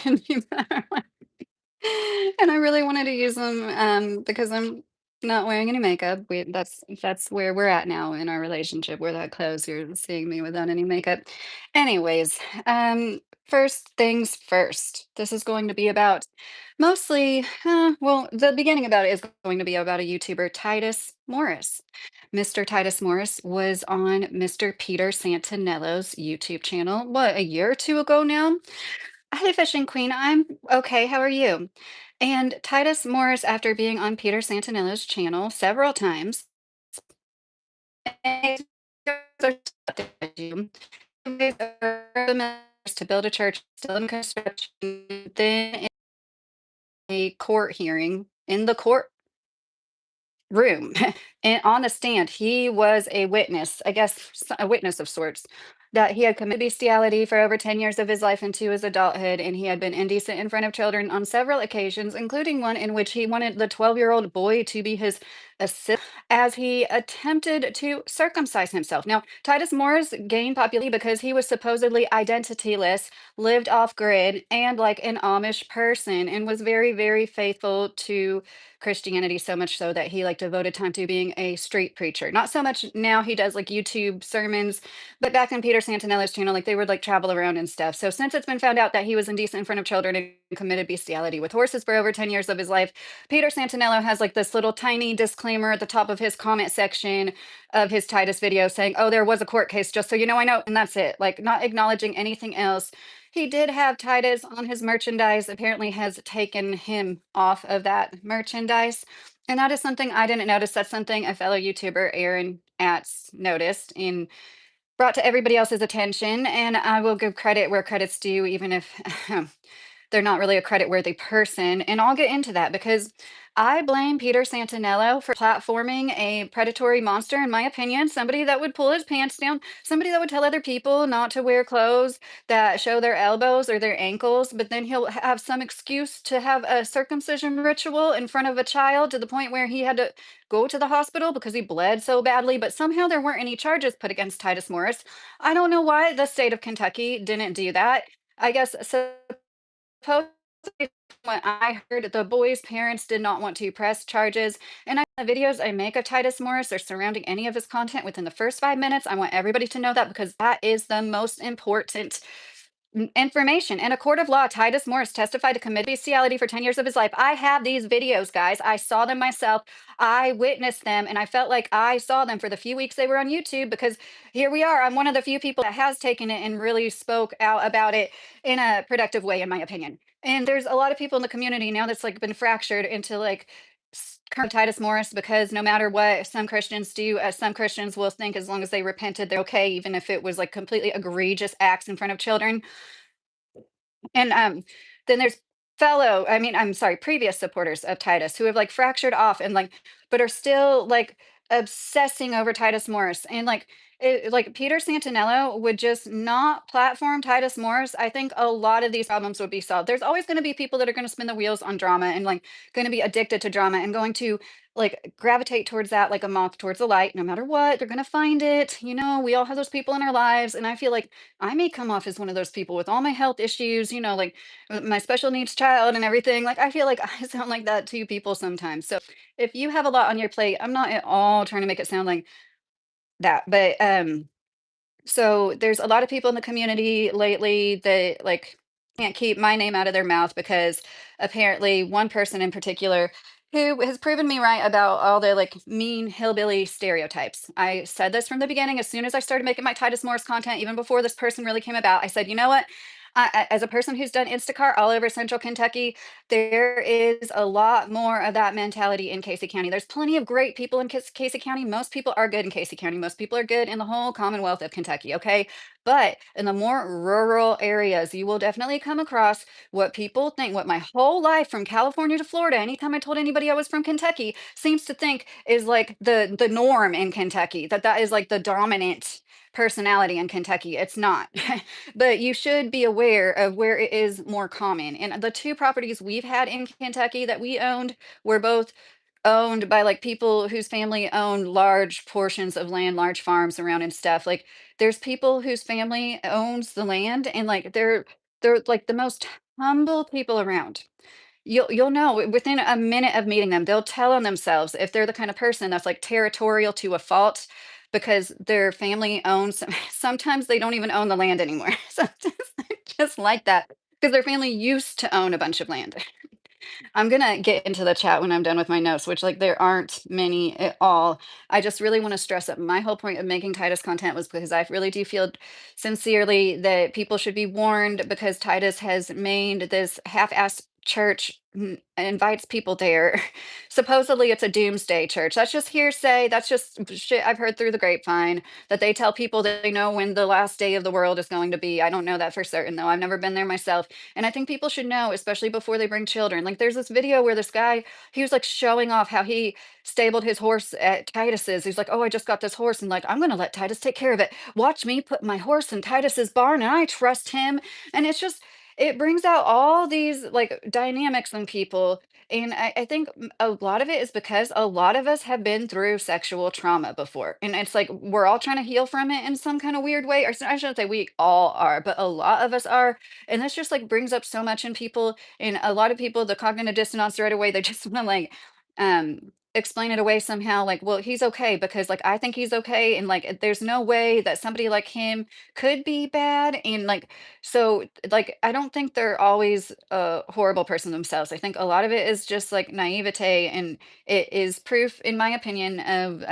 And I really wanted to use them, because I'm not wearing any makeup. That's where we're at now in our relationship. We're that close. You're seeing me without any makeup. Anyways, first things first. This is going to be about mostly, well, the beginning about it is going to be about a YouTuber, Titus Morris. Mr. Titus Morris was on Mr. Peter Santinello's YouTube channel, what, a year or two ago now? Hi, Fishing Queen. I'm okay. How are you? And Titus Morris, after being on Peter Santinello's channel several times, to build a church still in construction, then in a court hearing in the court room and on the stand he was a witness, I guess a witness of sorts, that he had committed bestiality for over 10 years of his life into his adulthood, and he had been indecent in front of children on several occasions, including one in which he wanted the 12-year-old boy to be his assistant as he attempted to circumcise himself. Now, Titus Morris gained popularity because he was supposedly identityless, lived off grid, and like an Amish person, and was very, very faithful to Christianity, so much so that he like devoted time to being a street preacher. Not so much now, he does like YouTube sermons, but back in Peter Santinello's channel, like they would like travel around and stuff. So since it's been found out that he was indecent in front of children and committed bestiality with horses for over 10 years of his life, Peter Santinello has like this little tiny disclaimer at the top of his comment section of his Titus video saying, "Oh, there was a court case, just so you know, I know," and that's it. Like not acknowledging anything else. He did have Titus on his merchandise, apparently has taken him off of that merchandise. And that is something I didn't notice. That's something a fellow YouTuber, Aaron Atz, noticed and brought to everybody else's attention. And I will give credit where credit's due, even if they're not really a credit-worthy person, and I'll get into that because I blame Peter Santinello for platforming a predatory monster, in my opinion, somebody that would pull his pants down, somebody that would tell other people not to wear clothes that show their elbows or their ankles, but then he'll have some excuse to have a circumcision ritual in front of a child to the point where he had to go to the hospital because he bled so badly, but somehow there weren't any charges put against Titus Morris. I don't know why the state of Kentucky didn't do that. I guess so. Supposedly, when I heard, the boy's parents did not want to press charges, and the videos I make of Titus Morris are surrounding any of his content within the first 5 minutes. I want everybody to know that because that is the most important information. In a court of law, Titus Morris testified to commit bestiality for 10 years of his life. I have these videos, guys. I saw them myself. I witnessed them, and I felt like I saw them for the few weeks they were on YouTube because here we are. I'm one of the few people that has taken it and really spoke out about it in a productive way, in my opinion. And there's a lot of people in the community now that's like been fractured into like current Titus Morris because no matter what some Christians do, some Christians will think as long as they repented, they're okay, even if it was like completely egregious acts in front of children. And then there's I mean, I'm sorry, previous supporters of Titus who have like fractured off and like, but are still like obsessing over Titus Morris. And like Peter Santinello would just not platform Titus Morris. I think a lot of these problems would be solved. There's always going to be people that are going to spin the wheels on drama and like going to be addicted to drama and going to like gravitate towards that like a moth towards the light. No matter what, they're going to find it. You know, we all have those people in our lives. And I feel like I may come off as one of those people with all my health issues, you know, like my special needs child and everything. Like, I feel like I sound like that to people sometimes. So, if you have a lot on your plate, I'm not at all trying to make it sound like that. But, so there's a lot of people in the community lately that like can't keep my name out of their mouth because apparently one person in particular who has proven me right about all the like mean hillbilly stereotypes. I said this from the beginning as soon as I started making my Titus Morris content, even before this person really came about. I said, you know what? As a person who's done Instacart all over central Kentucky, there is a lot more of that mentality in Casey County. There's plenty of great people in Casey County. Most people are good in Casey County. Most people are good in the whole Commonwealth of Kentucky, okay? But in the more rural areas, you will definitely come across what people think, what my whole life from California to Florida, anytime I told anybody I was from Kentucky, seems to think is like the norm in Kentucky, that that is like the dominant personality in Kentucky. It's not. But you should be aware of where it is more common. And the two properties we've had in Kentucky that we owned were both owned by like people whose family owned large portions of land, large farms around and stuff. Like there's people whose family owns the land and like they're like the most humble people around. You'll know within a minute of meeting them, they'll tell on themselves if they're the kind of person that's, like, territorial to a fault because their family owns sometimes they don't even own the land anymore. Sometimes they're just like that because their family used to own a bunch of land. I'm gonna get into the chat when I'm done with my notes, which like there aren't many at all. I just really want to stress that my whole point of making Titus content was because I really do feel sincerely that people should be warned because Titus has made this half-assed church invites people there. Supposedly it's a doomsday church. That's just hearsay. That's just shit I've heard through the grapevine that they tell people that they know when the last day of the world is going to be. I don't know that for certain though. I've never been there myself. And I think people should know, especially before they bring children. Like there's this video where this guy, he was like showing off how he stabled his horse at Titus's. He's like, "Oh, I just got this horse and like I'm gonna let Titus take care of it. Watch me put my horse in Titus's barn and I trust him." And it's just it brings out all these like dynamics in people. And I think a lot of it is because a lot of us have been through sexual trauma before. And it's like we're all trying to heal from it in some kind of weird way. Or I shouldn't say we all are, but a lot of us are, and this just like brings up so much in people. And a lot of people, the cognitive dissonance right away, they just want to like explain it away somehow. Like, well, he's okay because like I think he's okay. And like there's no way that somebody like him could be bad. And like so like I don't think they're always a horrible person themselves. I think a lot of it is just like naivete and it is proof, in my opinion, of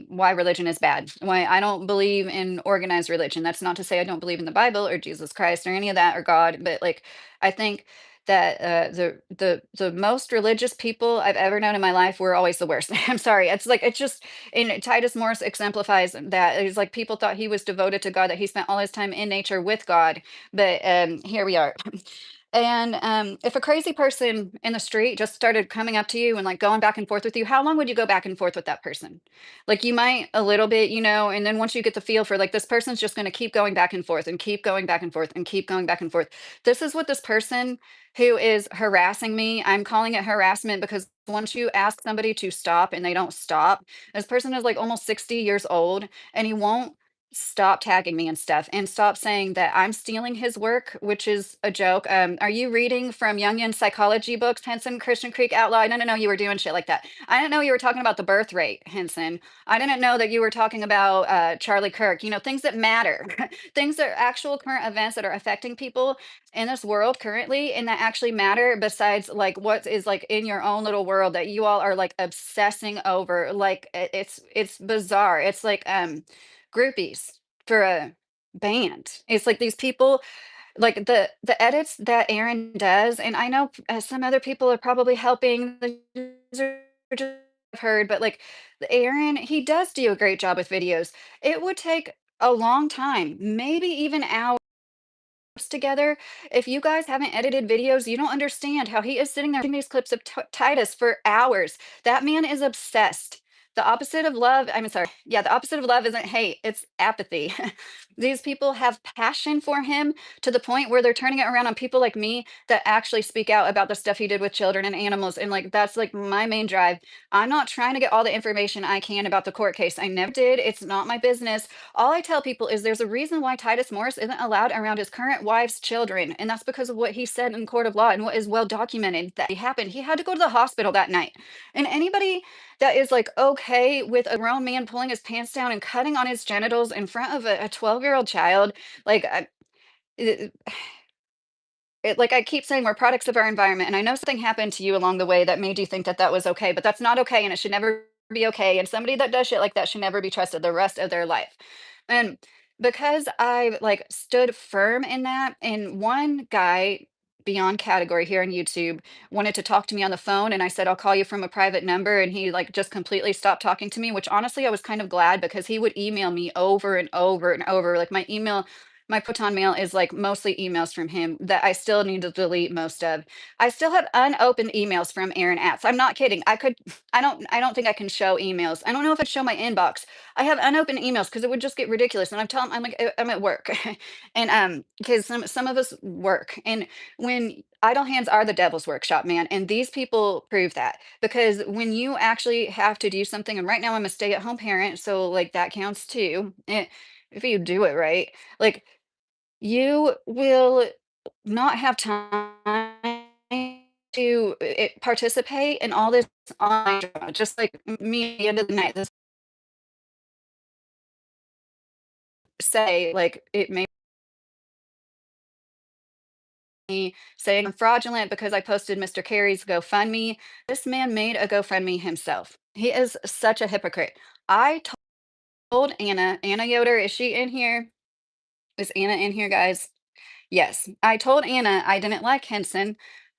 why religion is bad. Why I don't believe in organized religion. That's not to say I don't believe in the Bible or Jesus Christ or any of that or God, but like I think that the most religious people I've ever known in my life were always the worst. I'm sorry. It's like it's just and Titus Morris exemplifies that. It's like people thought he was devoted to God, that he spent all his time in nature with God, but here we are. And if a crazy person in the street just started coming up to you and like going back and forth with you, how long would you go back and forth with that person? Like you might a little bit, and then once you get the feel for like this person's just going to keep going back and forth and keep going back and forth and keep going back and forth. This is what this person who is harassing me, I'm calling it harassment because once you ask somebody to stop and they don't stop, this person is like almost 60 years old and he won't stop tagging me and stuff and stop saying that I'm stealing his work, which is a joke. Are you reading from Jungian psychology books, Henson, Christian Creek Outlaw? I didn't know you were doing shit like that. I didn't know you were talking about the birth rate, Henson. I didn't know that you were talking about Charlie Kirk, things that matter, things that are actual current events that are affecting people in this world currently and that actually matter besides like what is like in your own little world that you all are like obsessing over. Like it's bizarre. It's like groupies for a band. It's like these people, like the edits that Aaron does, and I know some other people are probably helping. These are just I've heard, but like the Aaron, he does do a great job with videos. It would take a long time, maybe even hours together. If you guys haven't edited videos, you don't understand how he is sitting there making these clips of Titus for hours. That man is obsessed. The opposite of love, I'm sorry. Yeah, the opposite of love isn't hate, it's apathy. These people have passion for him to the point where they're turning it around on people like me that actually speak out about the stuff he did with children and animals. And like, that's like my main drive. I'm not trying to get all the information I can about the court case. I never did. It's not my business. All I tell people is there's a reason why Titus Morris isn't allowed around his current wife's children. And that's because of what he said in court of law and what is well documented that happened. He had to go to the hospital that night. And anybody that is like okay with a grown man pulling his pants down and cutting on his genitals in front of a 12-year-old child, like it, like I keep saying, we're products of our environment. And I know something happened to you along the way that made you think that that was okay, but that's not okay. And it should never be okay. And somebody that does shit like that should never be trusted the rest of their life. And because I like stood firm in that, and one guy beyond category here on YouTube wanted to talk to me on the phone, and I said, I'll call you from a private number. And he like just completely stopped talking to me, which honestly I was kind of glad because he would email me over and over and over. Like my Proton mail is like mostly emails from him that I still need to delete most of. I still have unopened emails from Aaron Atz. I'm not kidding. I don't think I can show emails. I don't know if I show my inbox. I have unopened emails because it would just get ridiculous. And I'm telling I'm like I'm at work. And because some of us work. And when idle hands are the devil's workshop, man. And these people prove that. Because when you actually have to do something, and right now I'm a stay-at-home parent, so like that counts too. If you do it right. Like you will not have time to participate in all this online drama, just like me at the end of the night. This say like it made me saying I'm fraudulent because I posted Mr. Carey's GoFundMe. This man made a GoFundMe himself. He is such a hypocrite. I told Anna Yoder, is she in here? Is Anna in here, guys? Yes, I told Anna I didn't like Henson,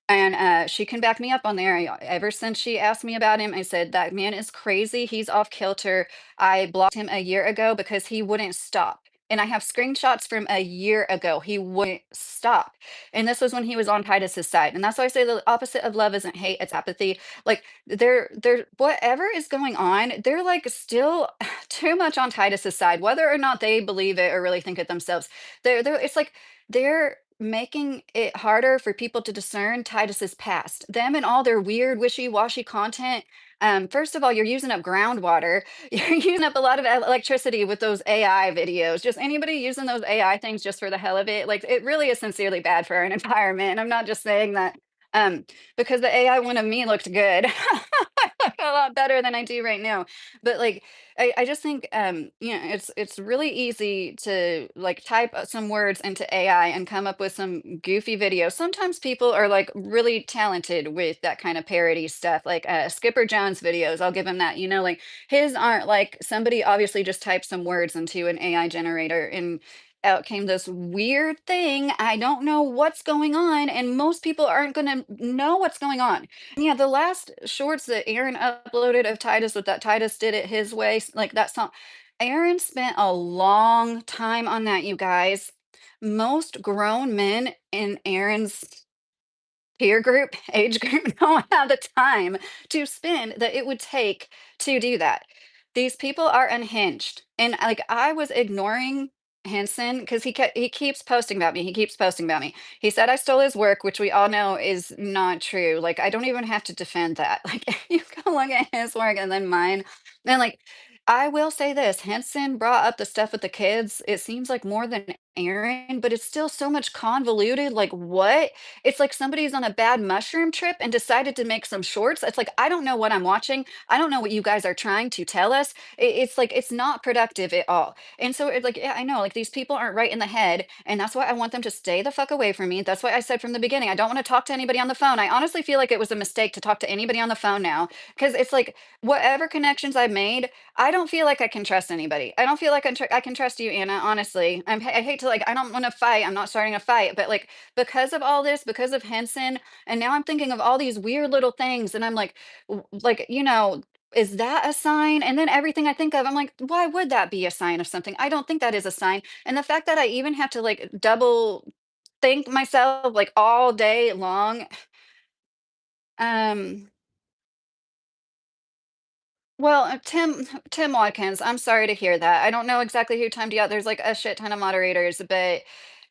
and, she can back me up on there. Ever since she asked me about him, I said, "That man is crazy, he's off kilter." I blocked him a year ago because he wouldn't stop, and I have screenshots from a year ago. He wouldn't stop, and this was when he was on Titus's side, and that's why I say the opposite of love isn't hate, it's apathy. Like, they're whatever is going on, they're, like, still too much on Titus's side, whether or not they believe it or really think it themselves. They're it's like they're making it harder for people to discern Titus's past. Them and all their weird, wishy-washy content. First of all, you're using up groundwater. You're using up a lot of electricity with those AI videos. Just anybody using those AI things just for the hell of it. Like it really is sincerely bad for our environment. And I'm not just saying that um, because the AI one of me looked good. I look a lot better than I do right now. But like I just think it's really easy to like type some words into AI and come up with some goofy video. Sometimes people are like really talented with that kind of parody stuff, like Skipper Jones videos. I'll give him that. Like his aren't like somebody obviously just typed some words into an AI generator and out came this weird thing. I don't know what's going on, and most people aren't going to know what's going on. Yeah, the last shorts that Aaron uploaded of Titus with that Titus did it his way, like that song. Aaron spent a long time on that, you guys. Most grown men in Aaron's peer group, age group don't have the time to spend that it would take to do that. These people are unhinged. And like I was ignoring Henson because he keeps posting about me. He keeps posting about me. He said I stole his work, which we all know is not true. Like I don't even have to defend that. Like you can look at his work and then mine. And like I will say this, Henson brought up the stuff with the kids. It seems like more than Aaron, but it's still so much convoluted. Like what? It's like somebody's on a bad mushroom trip and decided to make some shorts. It's like, I don't know what I'm watching. I don't know what you guys are trying to tell us. It's like, it's not productive at all. And so it's like, yeah, I know, like these people aren't right in the head. And that's why I want them to stay the fuck away from me. That's why I said from the beginning, I don't want to talk to anybody on the phone. I honestly feel like it was a mistake to talk to anybody on the phone now because it's like, whatever connections I've made, I don't feel like I can trust anybody. I don't feel like I can trust you, Anna, honestly. I hate to like, I don't want to fight. I'm not starting a fight, but like, because of all this, because of Henson, and now I'm thinking of all these weird little things, and I'm like, like, is that a sign? And then everything I think of, I'm like, why would that be a sign of something? I don't think that is a sign. And the fact that I even have to like double think myself like all day long, um, well, Tim Watkins, I'm sorry to hear that. I don't know exactly who timed you out. There's like a shit ton of moderators, but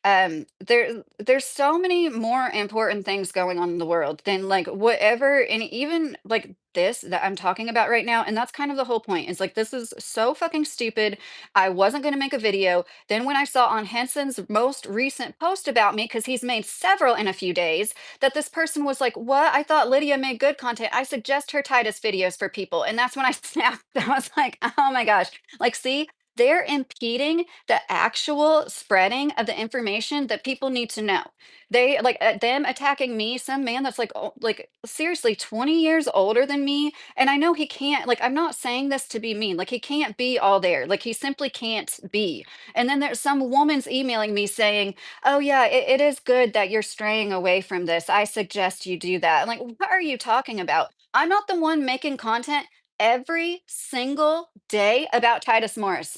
there's so many more important things going on in the world than like whatever and even like this that I'm talking about right now. And that's kind of the whole point. Is like this is so fucking stupid. I wasn't gonna make a video. Then when I saw on Henson's most recent post about me, because he's made several in a few days, that this person was like, "What? I thought Lydia made good content. I suggest her Titus videos for people." And that's when I snapped. I was like, "Oh my gosh." Like, see, they're impeding the actual spreading of the information that people need to know. They like them attacking me, some man that's like like seriously 20 years older than me. And I know he can't, like, I'm not saying this to be mean. Like, he can't be all there. Like, he simply can't be. And then there's some woman's emailing me saying, "Oh yeah, it is good that you're straying away from this. I suggest you do that." I'm like, what are you talking about? I'm not the one making content every single day about Titus Morris.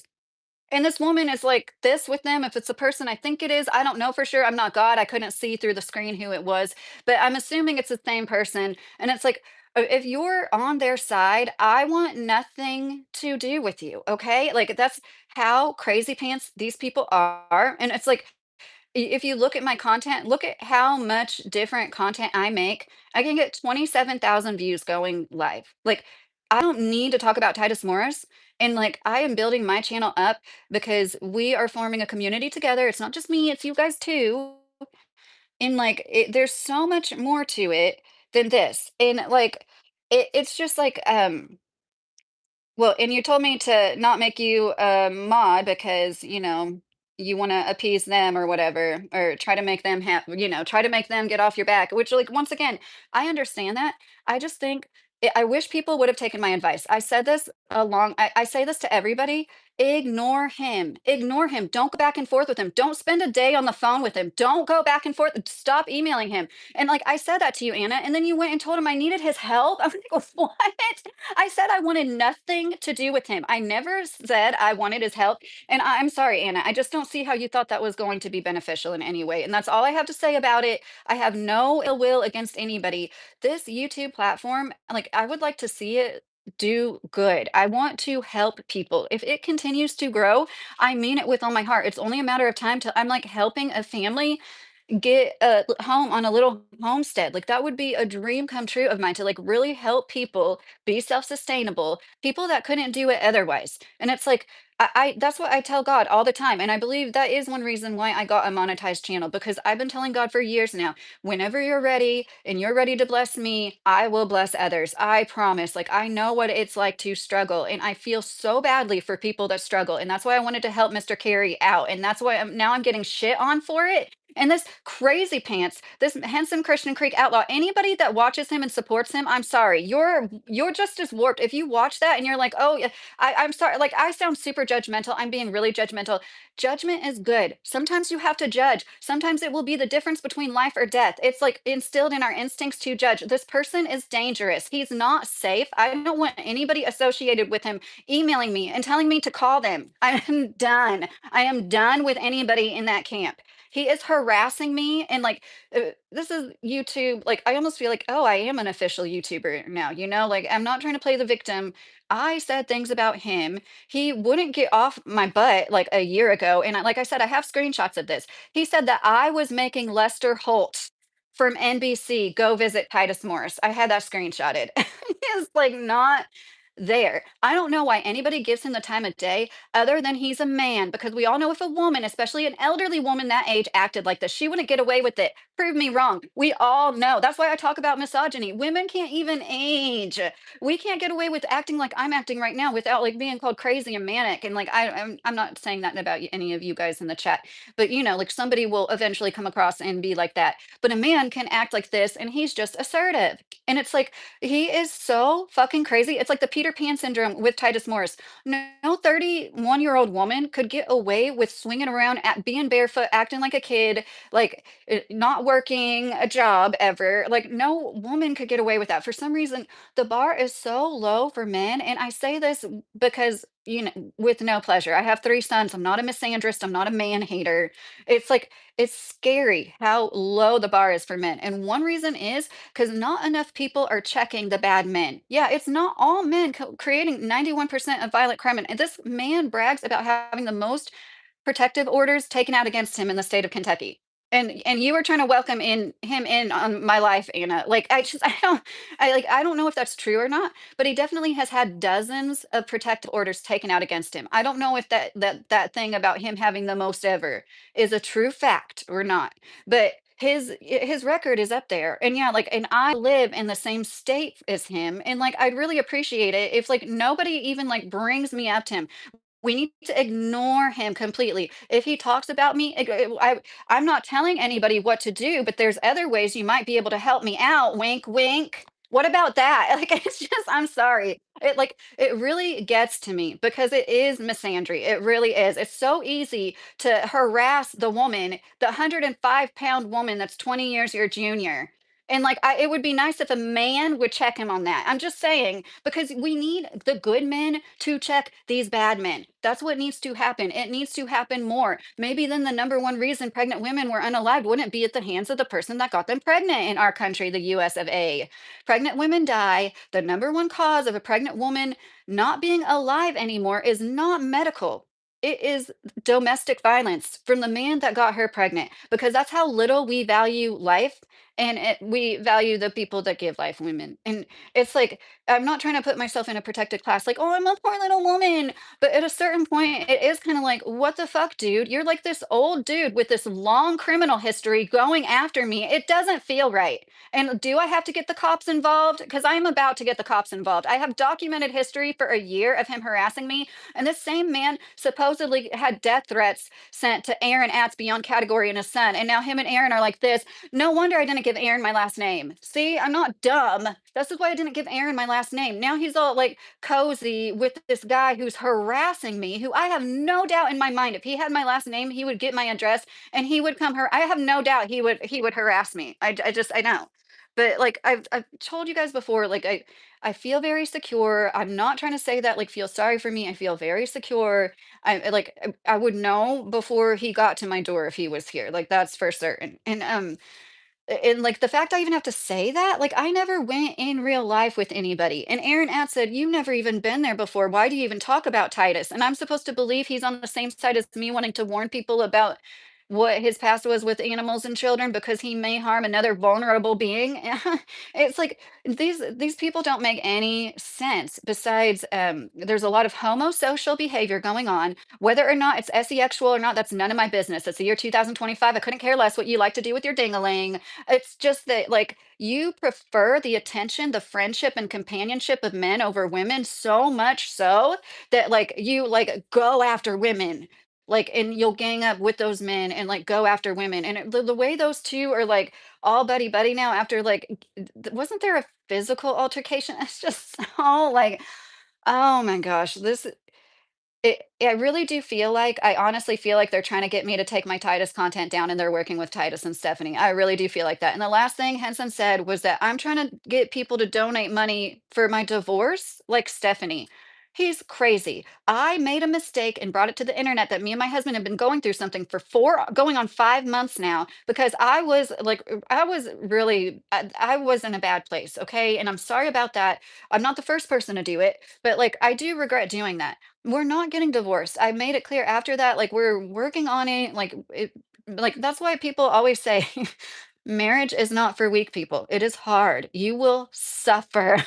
And this woman is like this with them. If it's a person I think it is, I don't know for sure. I'm not God. I couldn't see through the screen who it was, but I'm assuming it's the same person. And it's like, if you're on their side, I want nothing to do with you. Okay. Like that's how crazy pants these people are. And it's like, if you look at my content, look at how much different content I make. I can get 27,000 views going live. Like, I don't need to talk about Titus Morris. And like, I am building my channel up because we are forming a community together. It's not just me, it's you guys too. And like, there's so much more to it than this. And like it's just like well, and you told me to not make you a mod because, you want to appease them or whatever, or try to make them have, try to make them get off your back, which, like, once again, I understand that. I just think I wish people would have taken my advice. I said this I say this to everybody. Ignore him. Ignore him. Don't go back and forth with him. Don't spend a day on the phone with him. Don't go back and forth. Stop emailing him. And like I said that to you, Anna, and then you went and told him I needed his help. I'm like, what? I said I wanted nothing to do with him. I never said I wanted his help. And I'm sorry, Anna. I just don't see how you thought that was going to be beneficial in any way. And that's all I have to say about it. I have no ill will against anybody. This YouTube platform, like, I would like to see it do good. I want to help people. If it continues to grow, I mean it with all my heart. It's only a matter of time till I'm like helping a family get a home on a little homestead. Like, that would be a dream come true of mine, to like really help people be self-sustainable, people that couldn't do it otherwise. And it's like I that's what I tell God all the time. And I believe that is one reason why I got a monetized channel, because I've been telling God for years now, whenever you're ready and you're ready to bless me, I will bless others. I promise. Like, I know what it's like to struggle, and I feel so badly for people that struggle. And that's why I wanted to help Mr. Carey out. And that's why now I'm getting shit on for it. And this crazy pants, this handsome Christian Creek outlaw, anybody that watches him and supports him, I'm sorry, you're just as warped. If you watch that and you're like, oh yeah, I'm sorry, like I sound super judgmental. I'm being really judgmental. Judgment is good. Sometimes you have to judge. Sometimes it will be the difference between life or death. It's like instilled in our instincts to judge. This person is dangerous. He's not safe. I don't want anybody associated with him emailing me and telling me to call them. I am done. I am done with anybody in that camp. He is harassing me, and like this is YouTube. Like, I almost feel like, oh, I am an official YouTuber now, like I'm not trying to play the victim. I said things about him. He wouldn't get off my butt like a year ago. And like I said, I have screenshots of this. He said that I was making Lester Holt from NBC go visit Titus Morris. I had that screenshotted. It's like not there. I don't know why anybody gives him the time of day other than he's a man, because we all know if a woman, especially an elderly woman that age, acted like this, she wouldn't get away with it. Prove me wrong. We all know. That's why I talk about misogyny. Women can't even age. We can't get away with acting like I'm acting right now without like being called crazy and manic. And like I'm not saying that about any of you guys in the chat, but like somebody will eventually come across and be like that. But a man can act like this and he's just assertive. And it's like he is so fucking crazy. It's like the Peter Pan syndrome with Titus Morris. No 31-year-old woman could get away with swinging around at being barefoot, acting like a kid, like not working a job ever. Like, no woman could get away with that. For some reason, the bar is so low for men. And I say this because, with no pleasure. I have three sons. I'm not a misandrist. I'm not a man hater. It's like, it's scary how low the bar is for men. And one reason is because not enough people are checking the bad men. Yeah, it's not all men creating 91% of violent crime. And this man brags about having the most protective orders taken out against him in the state of Kentucky. And you were trying to welcome him in on my life, Anna. Like, I don't know if that's true or not, but he definitely has had dozens of protective orders taken out against him. I don't know if that thing about him having the most ever is a true fact or not, but his record is up there. And yeah, like, and I live in the same state as him, and like I'd really appreciate it if like nobody even like brings me up to him. We need to ignore him completely. If he talks about me, I'm not telling anybody what to do, but there's other ways you might be able to help me out. Wink, wink. What about that? Like, it's just, I'm sorry. It really gets to me because it is misandry. It really is. It's so easy to harass the woman, the 105-pound woman that's 20 years your junior. And like, it would be nice if a man would check him on that. I'm just saying, because we need the good men to check these bad men. That's what needs to happen. It needs to happen more. Maybe then the number one reason pregnant women were unalived wouldn't be at the hands of the person that got them pregnant in our country, the US of A. Pregnant women die. The number one cause of a pregnant woman not being alive anymore is not medical. It is domestic violence from the man that got her pregnant, because that's how little we value life. and we value the people that give life, women. And it's like, I'm not trying to put myself in a protected class, like, oh, I'm a poor little woman. But at a certain point, it is kind of like, what the fuck, dude? You're like this old dude with this long criminal history going after me. It doesn't feel right. And do I have to get the cops involved? Because I'm about to get the cops involved. I have documented history for a year of him harassing me. And this same man supposedly had death threats sent to Aaron Atz beyond category and his son. And now him and Aaron are like this. No wonder I didn't give Aaron my last name. See, I'm not dumb. This is why I didn't give Aaron my last name. Now he's all like cozy with this guy who's harassing me, who I have no doubt in my mind, if he had my last name, he would get my address and he would come. I have no doubt he would harass me. I know. But like I've told you guys before, like I feel very secure. I'm not trying to say that like feel sorry for me. I feel very secure. I would know before he got to my door if he was here. Like that's for certain. And like the fact I even have to say that, like I never went in real life with anybody. And Aaron Atz said, "You've never even been there before. Why do you even talk about Titus?" And I'm supposed to believe he's on the same side as me, wanting to warn people about what his past was with animals and children because he may harm another vulnerable being. It's like these people don't make any sense. Besides, there's a lot of homosocial behavior going on. Whether or not it's sexual or not, that's none of my business. It's the year 2025. I couldn't care less what you like to do with your dingaling. It's just that, like, you prefer the attention, the friendship, and companionship of men over women so much so that, like, you like go after women, like, and you'll gang up with those men and like go after women. And the way those two are like all buddy buddy now after like, wasn't there a physical altercation? It's just so like, oh my gosh, I really do feel like I honestly feel like they're trying to get me to take my Titus content down, and they're working with Titus and Stephanie. I really do feel like that. And the last thing Henson said was that I'm trying to get people to donate money for my divorce, like Stephanie. He's crazy. I made a mistake and brought it to the internet that me and my husband have been going through something for going on 5 months now because I was like, I was really, I was in a bad place. Okay. And I'm sorry about that. I'm not the first person to do it, but like, I do regret doing that. We're not getting divorced. I made it clear after that, like, we're working on it, like, that's why people always say, marriage is not for weak people. It is hard. You will suffer.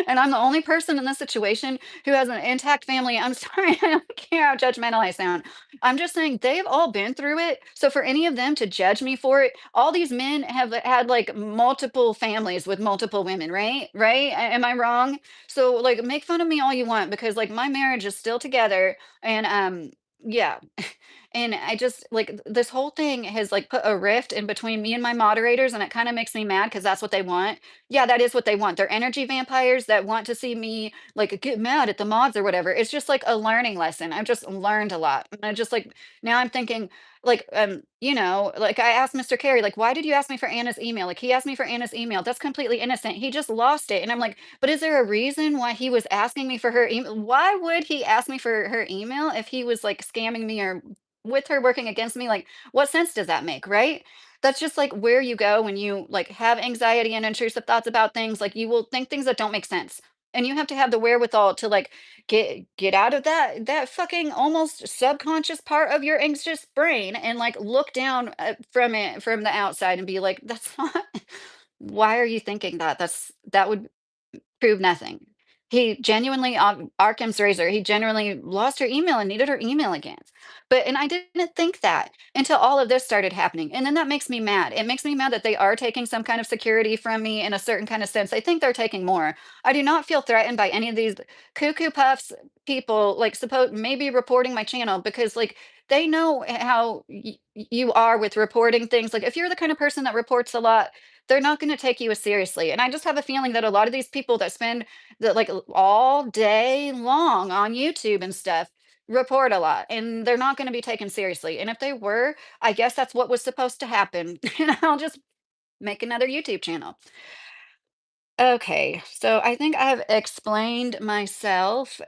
And I'm the only person in this situation who has an intact family. I'm sorry, I don't care how judgmental I sound. I'm just saying they've all been through it. So for any of them to judge me for it, all these men have had like multiple families with multiple women, right? Right? Am I wrong? So like make fun of me all you want because like my marriage is still together and yeah. And I just like this whole thing has like put a rift in between me and my moderators, and it kind of makes me mad because that's what they want. Yeah, that is what they want. They're energy vampires that want to see me like get mad at the mods or whatever. It's just like a learning lesson. I've just learned a lot. And I just like now I'm thinking like like I asked Mr. Carey, like, why did you ask me for Anna's email? Like he asked me for Anna's email. That's completely innocent. He just lost it. And I'm like, but is there a reason why he was asking me for her email? Why would he ask me for her email if he was like scamming me or with her working against me? Like, what sense does that make, right? That's just like where you go when you like have anxiety and intrusive thoughts about things. Like you will think things that don't make sense. And you have to have the wherewithal to like get out of that fucking almost subconscious part of your anxious brain and like look down from it from the outside and be like, that's not why are you thinking that? That would prove nothing. He genuinely, Arkham's razor, he genuinely lost her email and needed her email again. And I didn't think that until all of this started happening. And then that makes me mad. It makes me mad that they are taking some kind of security from me in a certain kind of sense. I think they're taking more. I do not feel threatened by any of these cuckoo puffs people, like, suppose maybe reporting my channel because, like, they know how you are with reporting things. Like, if you're the kind of person that reports a lot, they're not going to take you as seriously. And I just have a feeling that a lot of these people that spend like all day long on YouTube and stuff report a lot and they're not going to be taken seriously. And if they were, I guess that's what was supposed to happen. And I'll just make another YouTube channel. Okay, so I think I have explained myself.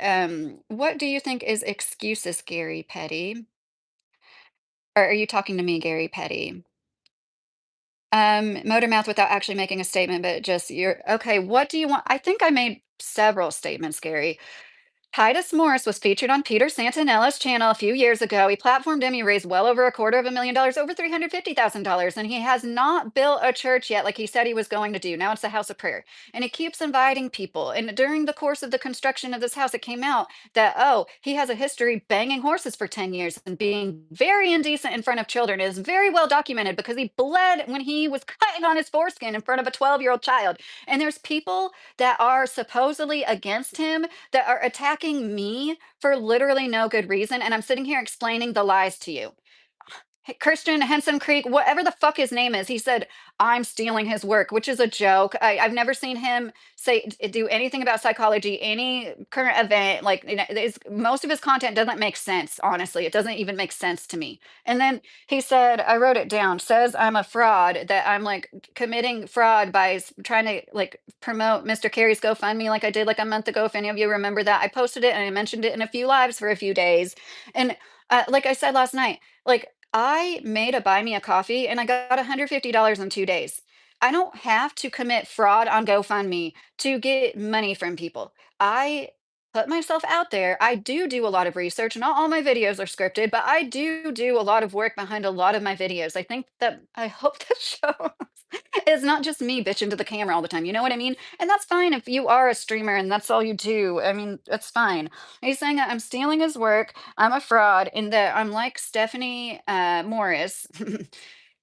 What do you think is excuses, Gary Petty? Or are you talking to me, Gary Petty? Motor mouth without actually making a statement, but just you're okay. What do you want? I think I made several statements, Gary. Titus Morris was featured on Peter Santanella's channel a few years ago. He platformed him. He raised well over $250,000, over $350,000, and he has not built a church yet, like he said he was going to do. Now it's a house of prayer, and he keeps inviting people. And during the course of the construction of this house, it came out that he has a history banging horses for 10 years and being very indecent in front of children. It is very well documented because he bled when he was cutting on his foreskin in front of a 12-year-old child. And there's people that are supposedly against him that are attacking me for literally no good reason. And I'm sitting here explaining the lies to you. Christian Henson Creek, whatever the fuck his name is, he said, I'm stealing his work, which is a joke. I've never seen him do anything about psychology, any current event. Like, most of his content doesn't make sense, honestly. It doesn't even make sense to me. And then he said, I wrote it down, says I'm a fraud, that I'm like committing fraud by trying to like promote Mr. Carey's GoFundMe like I did like a month ago. If any of you remember that, I posted it and I mentioned it in a few lives for a few days. And like I said last night, like I made a buy me a coffee and I got $150 in 2 days. I don't have to commit fraud on GoFundMe to get money from people. I put myself out there. I do a lot of research. Not all my videos are scripted, but I do a lot of work behind a lot of my videos. I hope that shows it's not just me bitching to the camera all the time. You know what I mean? And that's fine if you are a streamer and that's all you do. I mean, that's fine. He's saying that I'm stealing his work. I'm a fraud in that I'm like Stephanie Morris,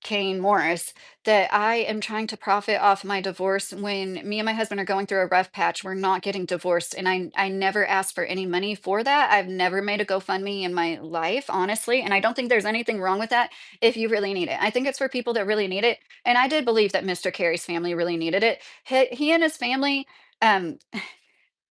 Kane Morris, that I am trying to profit off my divorce when me and my husband are going through a rough patch. We're not getting divorced. And I never asked for any money for that. I've never made a GoFundMe in my life, honestly. And I don't think there's anything wrong with that if you really need it. I think it's for people that really need it. And I did believe that Mr. Carey's family really needed it. He and his family, um,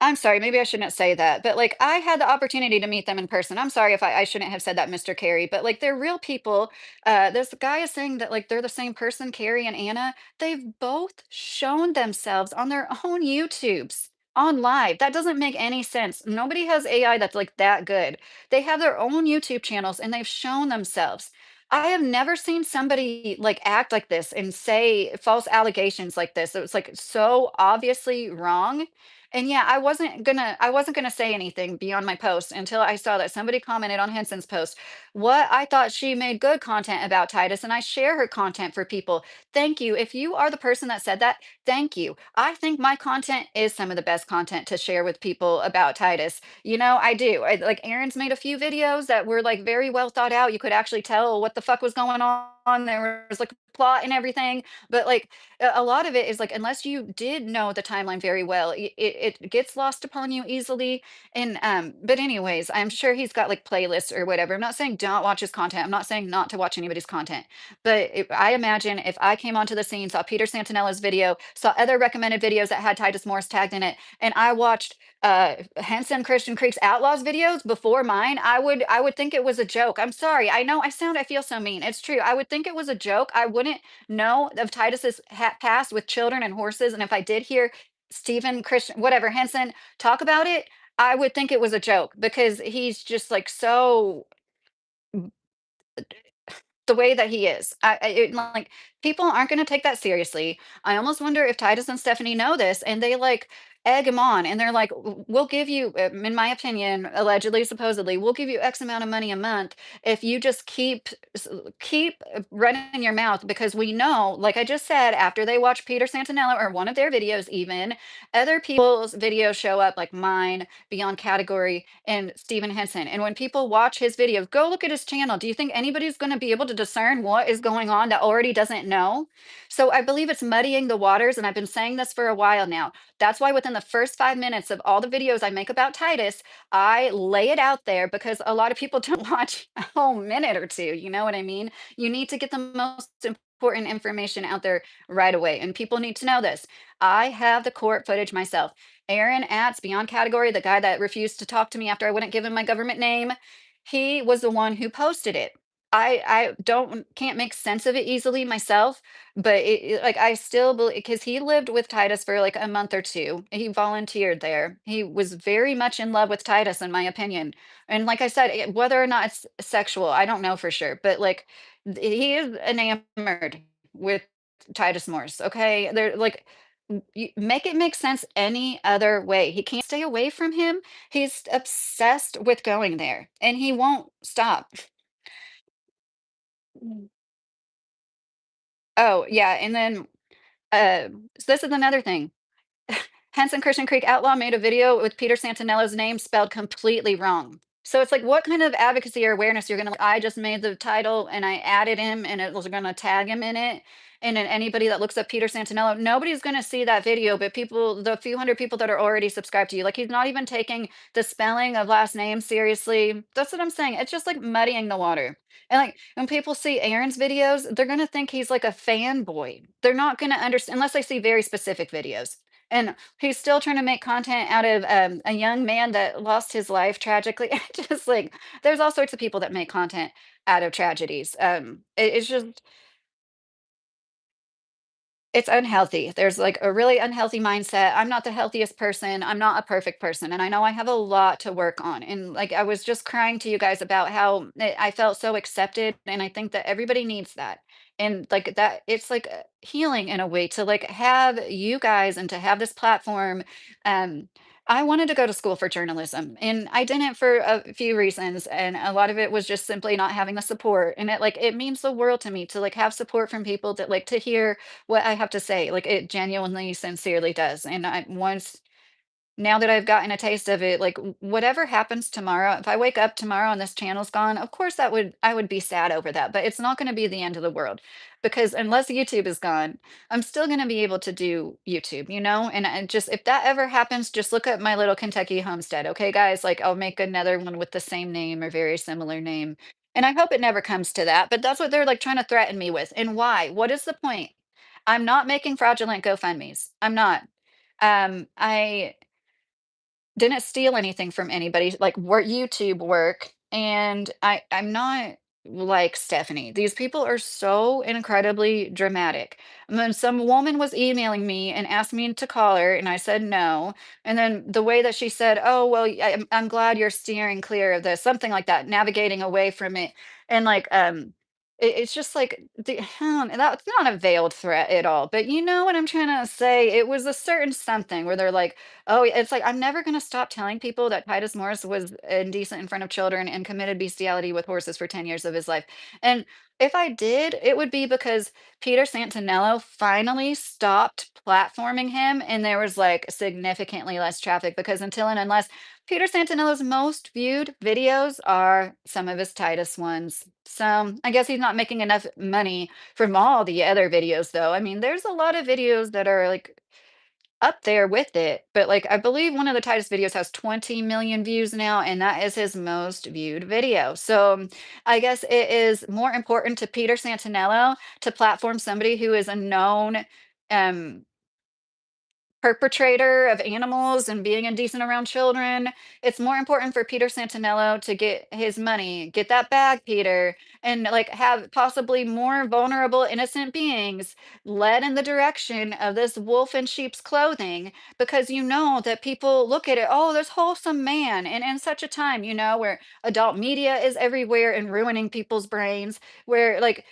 I'm sorry, maybe I shouldn't say that, but, like, I had the opportunity to meet them in person. I'm sorry if I shouldn't have said that, Mr. Carey, but, like, they're real people. This guy is saying that, like, they're the same person, Carrie and Anna. They've both shown themselves on their own YouTubes, on live. That doesn't make any sense. Nobody has AI that's, like, that good. They have their own YouTube channels, and they've shown themselves. I have never seen somebody, like, act like this and say false allegations like this. It was, like, so obviously wrong. And yeah, I wasn't gonna say anything beyond my post until I saw that somebody commented on Henson's post. What I thought she made good content about Titus, and I share her content for people. Thank you. If you are the person that said that, thank you. I think my content is some of the best content to share with people about Titus. I do. Like Aaron's made a few videos that were like very well thought out. You could actually tell what the fuck was going on. There was like a plot and everything. But like a lot of it is like unless you did know the timeline very well, it gets lost upon you easily. And but anyways, I'm sure he's got like playlists or whatever. I'm not saying don't watch his content. I'm not saying not to watch anybody's content. But I imagine if I came onto the scene, saw Peter Santanella's video, saw other recommended videos that had Titus Morris tagged in it, and I watched Henson Christian Creek's Outlaws videos before mine, I would think it was a joke. I'm sorry. I know I feel so mean. It's true. I would think it was a joke. I wouldn't know of Titus's past with children and horses. And if I did hear Stephen Christian, whatever, Henson talk about it, I would think it was a joke because he's just like so the way that he is. Like people aren't going to take that seriously. I almost wonder if Titus and Stephanie know this and they like egg him on and they're like, We'll give you, in my opinion, allegedly, supposedly, we'll give you X amount of money a month if you just keep running your mouth because we know, like I just said, after they watch Peter Santanella or one of their videos, even other people's videos show up like mine, Beyond Category, and Stephen Henson. And when people watch his videos, go look at his channel. Do you think anybody's going to be able to discern what is going on that already doesn't know? So I believe it's muddying the waters. And I've been saying this for a while now. That's why within the first 5 minutes of all the videos I make about Titus, I lay it out there because a lot of people don't watch a whole minute or two. You know what I mean? You need to get the most important information out there right away. And people need to know this. I have the court footage myself. Aaron Atz, Beyond Category, the guy that refused to talk to me after I wouldn't give him my government name, he was the one who posted it. I don't can't make sense of it easily myself, but like I still believe because he lived with Titus for like a month or two. He volunteered there. He was very much in love with Titus, in my opinion. And like I said, whether or not it's sexual, I don't know for sure. But like he is enamored with Titus Morse. Okay, they're like You make it make sense any other way. He can't stay away from him. He's obsessed with going there, and he won't stop. Mm. Oh, yeah, and then, so this is another thing. Henson Christian Creek Outlaw made a video with Peter Santinello's name spelled completely wrong. So it's like, what kind of advocacy or awareness you're gonna I just made the title and I added him and it was gonna tag him in it. And then anybody that looks up Peter Santinello, nobody's gonna see that video, but people, the few hundred people that are already subscribed to you, like he's not even taking the spelling of last name seriously. That's what I'm saying. It's just like muddying the water. And like when people see Aaron's videos, they're gonna think he's like a fanboy. They're not gonna understand unless they see very specific videos. And he's still trying to make content out of, a young man that lost his life tragically. Just like there's all sorts of people that make content out of tragedies. It's just it's unhealthy. There's like a really unhealthy mindset. I'm not the healthiest person. I'm not a perfect person. And I know I have a lot to work on. And like I was just crying to you guys about how I felt so accepted. And I think that everybody needs that. And like that, it's like healing in a way to like have you guys and to have this platform. Um, I wanted to go to school for journalism and I didn't for a few reasons. And a lot of it was just simply not having the support. And it means the world to me to like have support from people that like to hear what I have to say, like, it genuinely, sincerely does, and I once now that I've gotten a taste of it, like, whatever happens tomorrow, if I wake up tomorrow and this channel's gone, of course, that would I would be sad over that, but it's not gonna be the end of the world, because unless YouTube is gone, I'm still gonna be able to do YouTube, you know? And I just if that ever happens, just look at my little Kentucky homestead, okay, guys? Like, I'll make another one with the same name or very similar name, and I hope it never comes to that, but that's what they're, like, trying to threaten me with, and why? What is the point? I'm not making fraudulent GoFundMes. I'm not. I didn't steal anything from anybody, like work YouTube work, and I'm not like Stephanie. These people are so incredibly dramatic. And then some woman was emailing me and asked me to call her, and I said no. And then the way that she said, "Oh well, I'm glad you're steering clear of this," something like that, navigating away from it, and like it's just like that's not a veiled threat at all. But you know what I'm trying to say? It was a certain something where they're like, oh, it's like I'm never gonna stop telling people that Titus Morris was indecent in front of children and committed bestiality with horses for 10 years of his life. And if I did, it would be because Peter Santinello finally stopped platforming him and there was like significantly less traffic because until and unless Peter Santinello's most viewed videos are some of his Titus ones. So I guess he's not making enough money from all the other videos though. I mean, there's a lot of videos that are like up there with it, but, like, I believe one of the Titus videos has 20 million views now, and that is his most viewed video. So, I guess it is more important to Peter Santinello to platform somebody who is a known, um, perpetrator of animals and being indecent around children. It's more important for Peter Santinello to get his money, get that bag, Peter, and like have possibly more vulnerable, innocent beings led in the direction of this wolf in sheep's clothing because you know that people look at it, oh, this wholesome man. And in such a time, you know, where adult media is everywhere and ruining people's brains, where like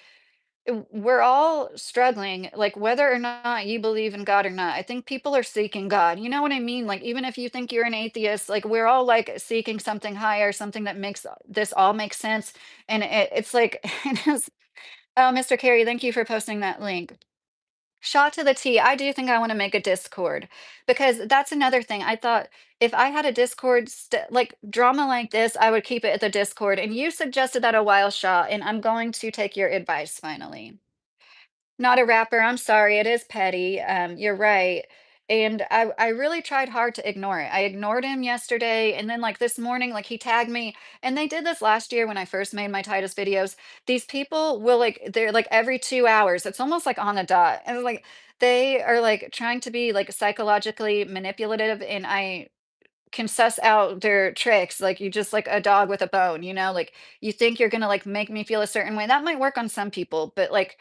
we're all struggling, like whether or not you believe in God or not. I think people are seeking God. You know what I mean? Like even if you think you're an atheist, like we're all like seeking something higher, something that makes this all make sense. And it's like, oh, Mr. Carey, thank you for posting that link. Shot to the T. I do think I want to make a Discord because that's another thing. I thought if I had a Discord, like drama like this, I would keep it at the Discord. And you suggested that a while, Shaw, and I'm going to take your advice finally. Not a rapper, I'm sorry, it is petty, you're right, and I really tried hard to ignore it. I ignored him yesterday, and then, like, this morning, like, he tagged me, and they did this last year when I first made my Titus videos. These people will, like they're, like, every 2 hours, it's almost, like, on the dot, and, like, they are, like, trying to be, like, psychologically manipulative, and I can suss out their tricks, like, you just like a dog with a bone, you know? Like, you think you're gonna, like, make me feel a certain way, that might work on some people, but, like,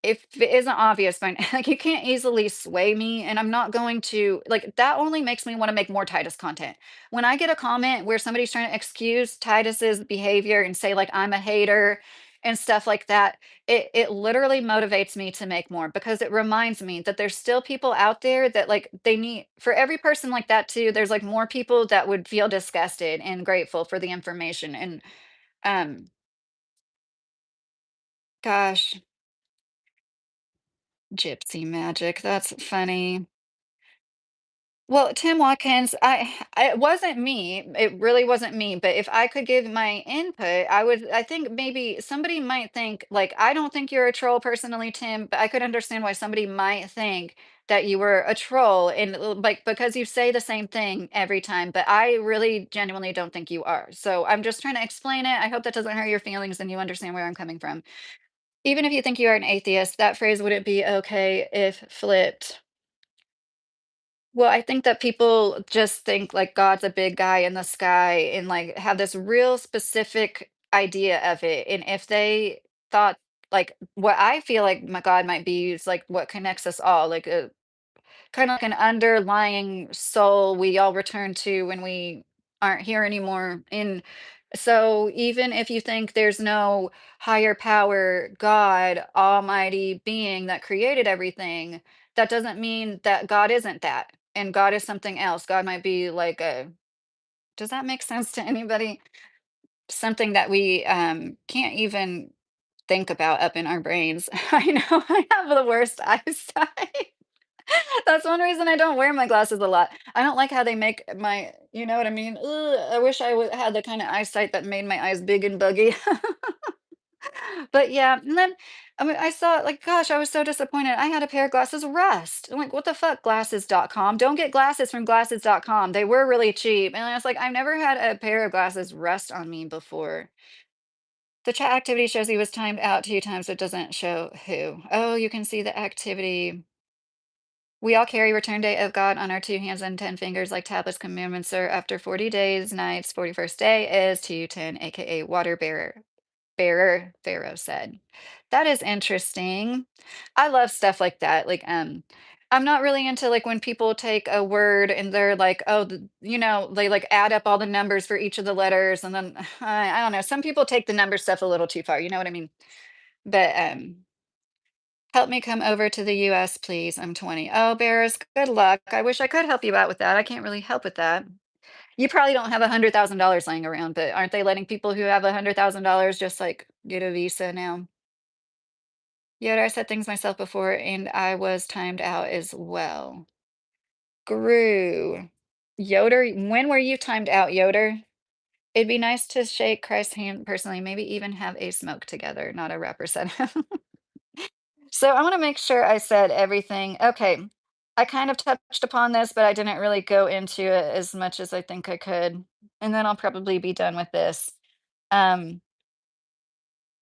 if it isn't obvious by like, you can't easily sway me, and I'm not going to like, that only makes me wanna make more Titus content. When I get a comment where somebody's trying to excuse Titus's behavior and say, like, I'm a hater, and stuff like that, it literally motivates me to make more because it reminds me that there's still people out there that like they need for every person like that too, there's like more people that would feel disgusted and grateful for the information. And um gosh, gypsy magic, that's funny. Well, Tim Watkins, it wasn't me. It really wasn't me. But if I could give my input, I think maybe somebody might think, like, I don't think you're a troll personally, Tim, but I could understand why somebody might think that you were a troll and like because you say the same thing every time. But I really genuinely don't think you are. So I'm just trying to explain it. I hope that doesn't hurt your feelings and you understand where I'm coming from. Even if you think you are an atheist, that phrase wouldn't be okay if flipped. Well, I think that people just think like God's a big guy in the sky and like have this real specific idea of it. And if they thought like what I feel like my God might be is like what connects us all, like a kind of like an underlying soul we all return to when we aren't here anymore. And so, even if you think there's no higher power, God, almighty being that created everything, that doesn't mean that God isn't that. And God is something else. God might be like a, does that make sense to anybody? Something that we can't even think about up in our brains. I know I have the worst eyesight. That's one reason I don't wear my glasses a lot. I don't like how they make my, you know what I mean? Ugh, I wish I would had the kind of eyesight that made my eyes big and buggy. But yeah, and then I mean, I saw like, gosh, I was so disappointed. I had a pair of glasses rust. I'm like, what the fuck, glasses.com? Don't get glasses from glasses.com. They were really cheap. And I was like, I've never had a pair of glasses rust on me before. The chat activity shows he was timed out 2 times. It doesn't show who. Oh, you can see the activity. We all carry return day of God on our 2 hands and 10 fingers, like tablets commandments are after 40 days, nights, 41st day is 210, aka water bearer. Pharaoh said. That is interesting. I love stuff like that. Like, I'm not really into like when people take a word and they're like, oh, they like add up all the numbers for each of the letters, and then I don't know. Some people take the number stuff a little too far. You know what I mean? But help me come over to the US, please. I'm 20. Oh, Bears, good luck. I wish I could help you out with that. I can't really help with that. You probably don't have $100,000 laying around, but aren't they letting people who have $100,000 just like get a visa now? Yoder, I said things myself before and I was timed out as well. Gru. Yoder, when were you timed out, Yoder? It'd be nice to shake Christ's hand personally, maybe even have a smoke together, not a rapper said. So I want to make sure I said everything. Okay. I kind of touched upon this, but I didn't really go into it as much as I think I could. And then I'll probably be done with this. Um,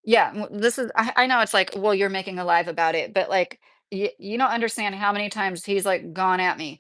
yeah, this is, I know it's like, well, you're making a live about it, but like, you don't understand how many times he's like gone at me.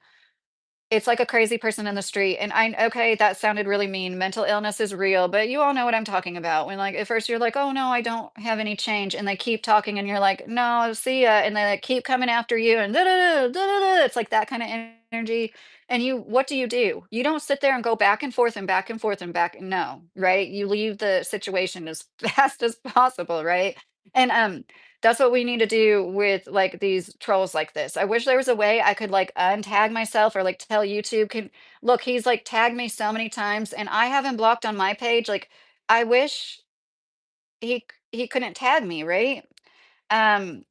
It's like a crazy person in the street, and okay, that sounded really mean. Mental illness is real, but you all know what I'm talking about. When like at first you're like, "Oh no, I don't have any change," and they keep talking, and you're like, "No, see ya," and they like keep coming after you, and da da da da da. It's like that kind of energy. And what do? You don't sit there and go back and forth and back and forth and back. No, right? You leave the situation as fast as possible, right? And that's what we need to do with like these trolls like this. I wish there was a way I could like untag myself or like tell YouTube can look, he's like tagged me so many times and I haven't blocked on my page. Like I wish he couldn't tag me, right? Um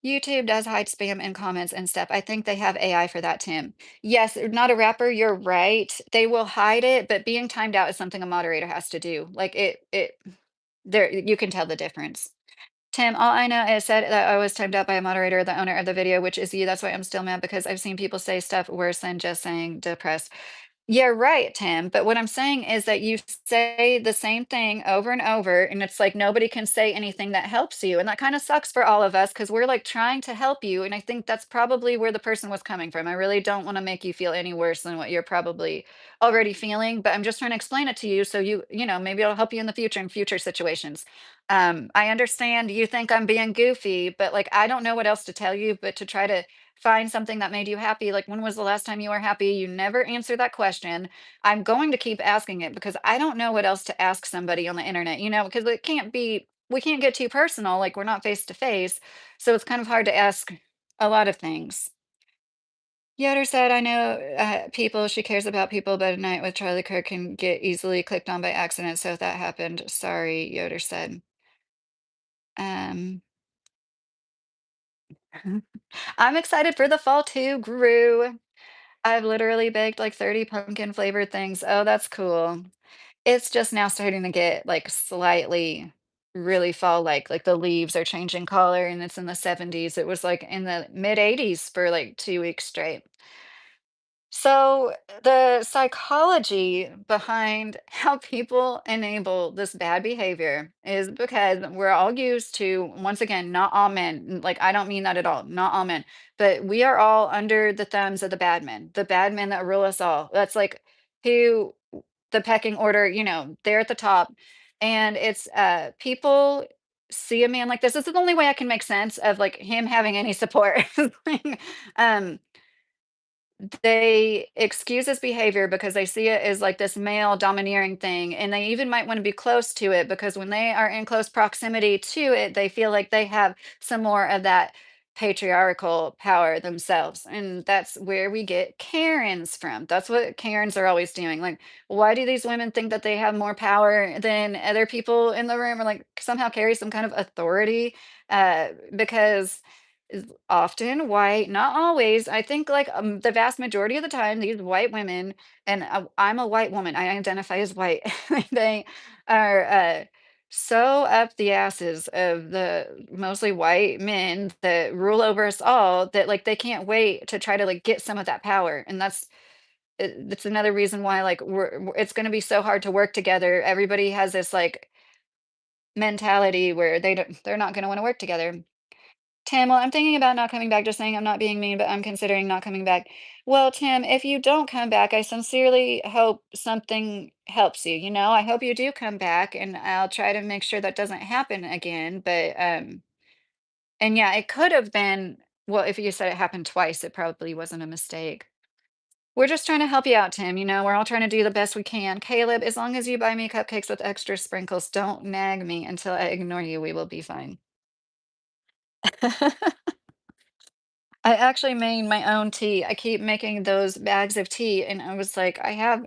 YouTube does hide spam in comments and stuff. I think they have AI for that, Tim. Yes, not a rapper, you're right. They will hide it, but being timed out is something a moderator has to do. Like it there you can tell the difference. Tim, all I know is said that I was timed out by a moderator, the owner of the video, which is you. That's why I'm still mad because I've seen people say stuff worse than just saying depressed. Yeah, right, Tim. But what I'm saying is that you say the same thing over and over, and it's like nobody can say anything that helps you. And that kind of sucks for all of us because we're like trying to help you. And I think that's probably where the person was coming from. I really don't want to make you feel any worse than what you're probably already feeling, but I'm just trying to explain it to you so maybe it'll help you in the future in future situations. I understand you think I'm being goofy, but like I don't know what else to tell you but to try to find something that made you happy. Like when was the last time you were happy? You never answer that question. I'm going to keep asking it because I don't know what else to ask somebody on the internet, because it can't be we can't get too personal, like we're not face to face. So it's kind of hard to ask a lot of things. Yoder said, I know people, she cares about people, but a night with Charlie Kirk can get easily clicked on by accident. So if that happened, sorry, Yoder said. Um, I'm excited for the fall too, Gru. I've literally baked like 30 pumpkin flavored things. Oh, that's cool. It's just now starting to get like slightly really fall like the leaves are changing color and it's in the 70s. It was like in the mid 80s for like 2 weeks straight. So, the psychology behind how people enable this bad behavior is because we're all used to, once again, not all men, like, I don't mean that at all, not all men, but we are all under the thumbs of the bad men that rule us all. That's like who the pecking order, they're at the top. And it's people see a man like this. This is the only way I can make sense of like him having any support. um they excuse his behavior because they see it as like this male domineering thing, and they even might want to be close to it because when they are in close proximity to it, they feel like they have some more of that patriarchal power themselves. And that's where we get Karens from. That's what Karens are always doing. Like, why do these women think that they have more power than other people in the room or like somehow carry some kind of authority? Because is often white, not always. I think like the vast majority of the time, these white women, and I'm a white woman, I identify as white, they are so up the asses of the mostly white men that rule over us all that like they can't wait to try to like get some of that power. And that's another reason why like it's going to be so hard to work together. Everybody has this like mentality where they're not going to want to work together. Tim, well, I'm thinking about not coming back, just saying I'm not being mean, but I'm considering not coming back. Well, Tim, if you don't come back, I sincerely hope something helps you. I hope you do come back and I'll try to make sure that doesn't happen again. And yeah, it could have been, well, if you said it happened twice, it probably wasn't a mistake. We're just trying to help you out, Tim. We're all trying to do the best we can. Caleb, as long as you buy me cupcakes with extra sprinkles, don't nag me until I ignore you. We will be fine. I actually made my own tea. I keep making those bags of tea, and I was like, I have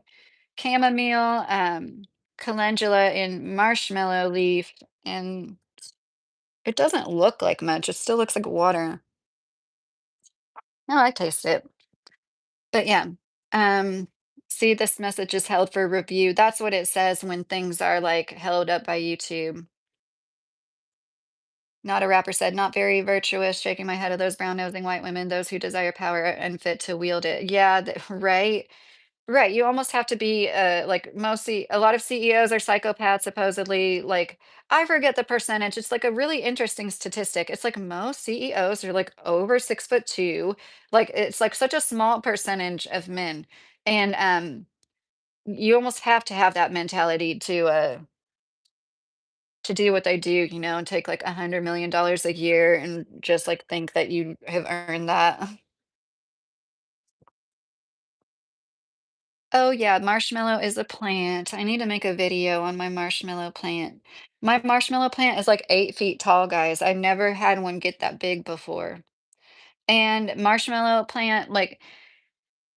chamomile, calendula, and marshmallow leaf, and it doesn't look like much. It still looks like water. No, I taste it. But yeah, um, see, this message is held for review. That's what it says when things are like held up by YouTube. Not a rapper said, not very virtuous, shaking my head at those brown nosing white women, those who desire power and fit to wield it. Yeah, right. Right, you almost have to be, like, mostly a lot of CEOs are psychopaths supposedly, like, I forget the percentage, it's, like, a really interesting statistic, it's, like, most CEOs are, like, over 6'2", like, it's, like, such a small percentage of men, and, you almost have to have that mentality to do what they do, and take, like, $100 million a year and just, like, think that you have earned that. Oh, yeah, marshmallow is a plant. I need to make a video on my marshmallow plant. My marshmallow plant is like 8 feet tall, guys. I've never had one get that big before. And marshmallow plant, like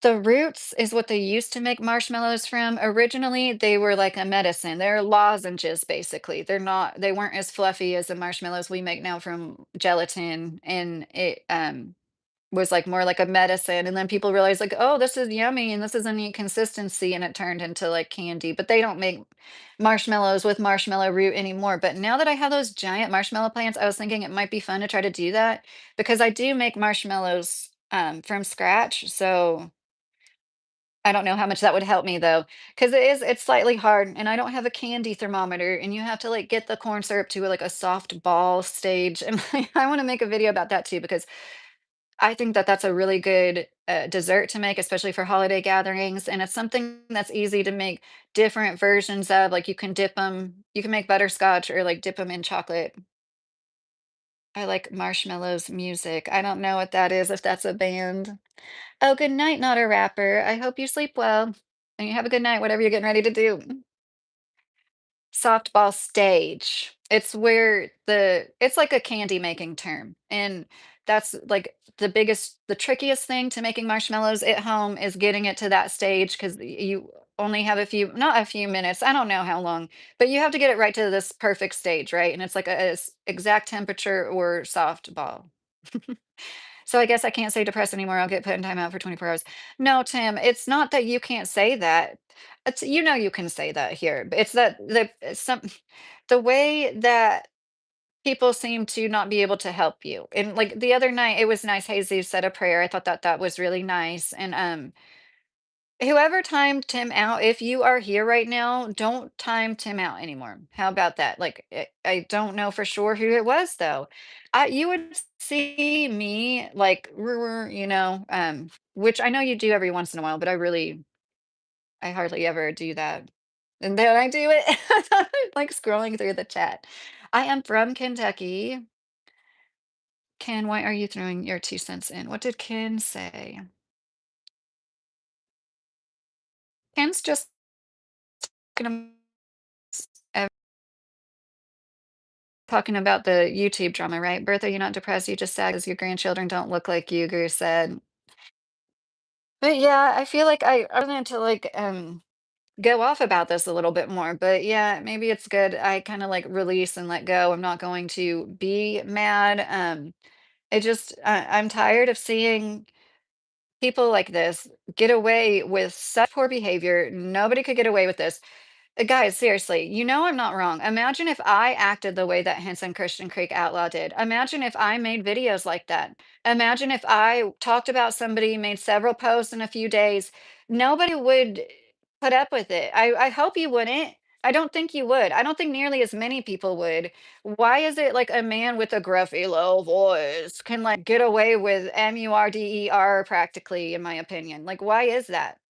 the roots is what they used to make marshmallows from. Originally, they were like a medicine. They're lozenges, basically. They weren't as fluffy as the marshmallows we make now from gelatin. And it was like more like a medicine, and then people realized like, "Oh, this is yummy and this is a neat consistency," and it turned into like candy, but they don't make marshmallows with marshmallow root anymore. But now that I have those giant marshmallow plants, I was thinking it might be fun to try to do that because I do make marshmallows from scratch. So I don't know how much that would help me though, because it's slightly hard, and I don't have a candy thermometer, and you have to like get the corn syrup to like a soft ball stage, and I want to make a video about that too because I think that that's a really good, dessert to make, especially for holiday gatherings, and it's something that's easy to make different versions of, like, you can make butterscotch or, like, dip them in chocolate. I like Marshmello's music. I don't know what that is, if that's a band. Oh, good night, not a rapper. I hope you sleep well, and you have a good night, whatever you're getting ready to do. Softball stage. It's like a candy making term, and that's, like, the trickiest thing to making marshmallows at home is getting it to that stage because you only have not a few minutes, I don't know how long, but you have to get it right to this perfect stage, right? And it's like a exact temperature or softball. So I guess I can't say depressed anymore, I'll get put in timeout for 24 hours. No, Tim, it's not that you can't say that. You can say that here, but it's that the way that people seem to not be able to help you. And, like, the other night, it was nice, Jesus said a prayer, I thought that that was really nice, and, whoever timed Tim out, if you are here right now, don't time Tim out anymore. How about that? Like, I don't know for sure who it was though. You would see me like, which I know you do every once in a while, but I hardly ever do that. And then I do it, like scrolling through the chat. I am from Kentucky. Ken, why are you throwing your 2 cents in? What did Ken say? Ken's just gonna talking about the YouTube drama, right? Bertha, you're not depressed, you just sad because your grandchildren don't look like you, Guru said. But yeah, I feel like I wanted to like go off about this a little bit more, but yeah, maybe it's good. I kind of like release and let go. I'm not going to be mad. I'm tired of seeing people like this get away with such poor behavior. Nobody could get away with this. Guys, seriously, I'm not wrong. Imagine if I acted the way that Henson Christian Creek Outlaw did. Imagine if I made videos like that. Imagine if I talked about somebody, made several posts in a few days. Nobody would put up with it. I hope you wouldn't. I don't think you would. I don't think nearly as many people would. Why is it like a man with a gruffy low voice can like get away with murder practically, in my opinion? Like, why is that?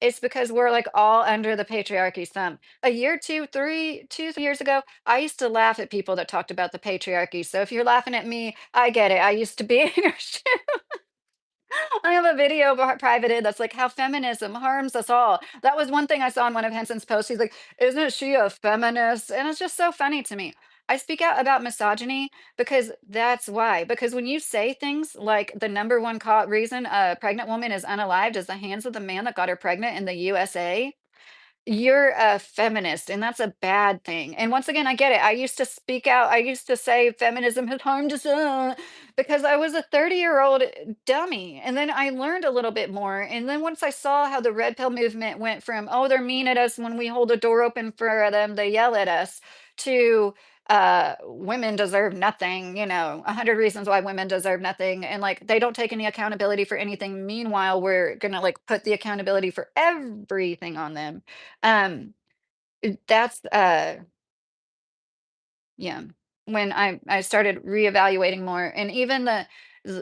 It's because we're, like, all under the patriarchy thumb. A year, 3 years ago, I used to laugh at people that talked about the patriarchy, so if you're laughing at me, I get it, I used to be in your shoes. I have a video privated that's like how feminism harms us all. That was one thing I saw in one of Henson's posts. He's like, "Isn't she a feminist?" And it's just so funny to me. I speak out about misogyny because that's why. Because when you say things like the number one reason a pregnant woman is unalived is the hands of the man that got her pregnant in the USA, you're a feminist, and that's a bad thing. And once again, I get it. I used to speak out. I used to say feminism has harmed us because I was a 30-year-old dummy. And then I learned a little bit more. And then once I saw how the red pill movement went from, oh, they're mean at us when we hold a door open for them, they yell at us, to women deserve nothing, 100 reasons why women deserve nothing, and like they don't take any accountability for anything. Meanwhile, we're gonna like put the accountability for everything on them. um, that's yeah. When I started reevaluating more, and even the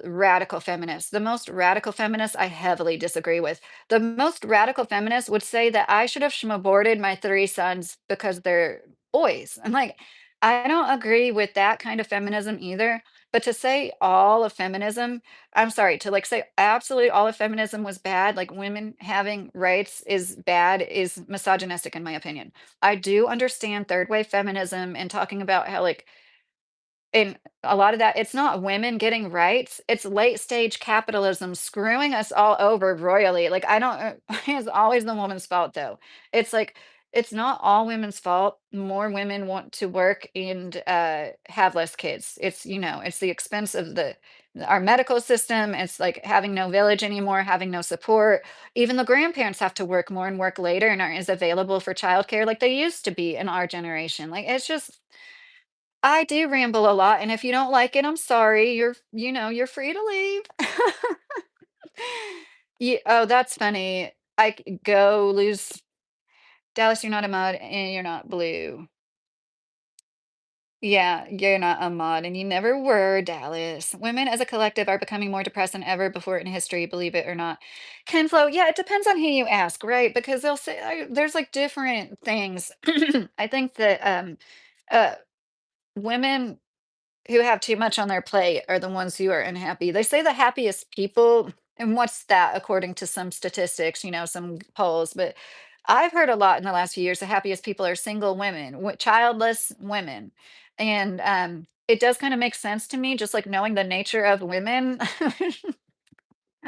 radical feminists, the most radical feminists I heavily disagree with. The most radical feminists would say that I should have aborted my 3 sons because they're boys. I'm like, I don't agree with that kind of feminism either. But to say all of feminism, I'm sorry, to like say absolutely all of feminism was bad, like women having rights is bad, is misogynistic in my opinion. I do understand third wave feminism and talking about how like and a lot of that, it's not women getting rights, it's late stage capitalism screwing us all over royally. Like, I don't, it's always the woman's fault though. It's like, it's not all women's fault. More women want to work and have less kids. It's the expense of our medical system. It's like having no village anymore, having no support. Even the grandparents have to work more and work later and aren't as available for childcare like they used to be in our generation. Like, it's just, I do ramble a lot, and if you don't like it, I'm sorry. You're free to leave. Oh, that's funny. Go lose Dallas, you're not a mud and you're not blue. Yeah, you're not a mod, and you never were, Dallas. Women as a collective are becoming more depressed than ever before in history, believe it or not. Ken Flo, yeah, it depends on who you ask, right? Because they'll say there's like different things. I think that uh, women who have too much on their plate are the ones who are unhappy. They say the happiest people, and what's that according to some statistics, some polls, but I've heard a lot in the last few years the happiest people are single women, childless women. And it does kind of make sense to me, just like knowing the nature of women.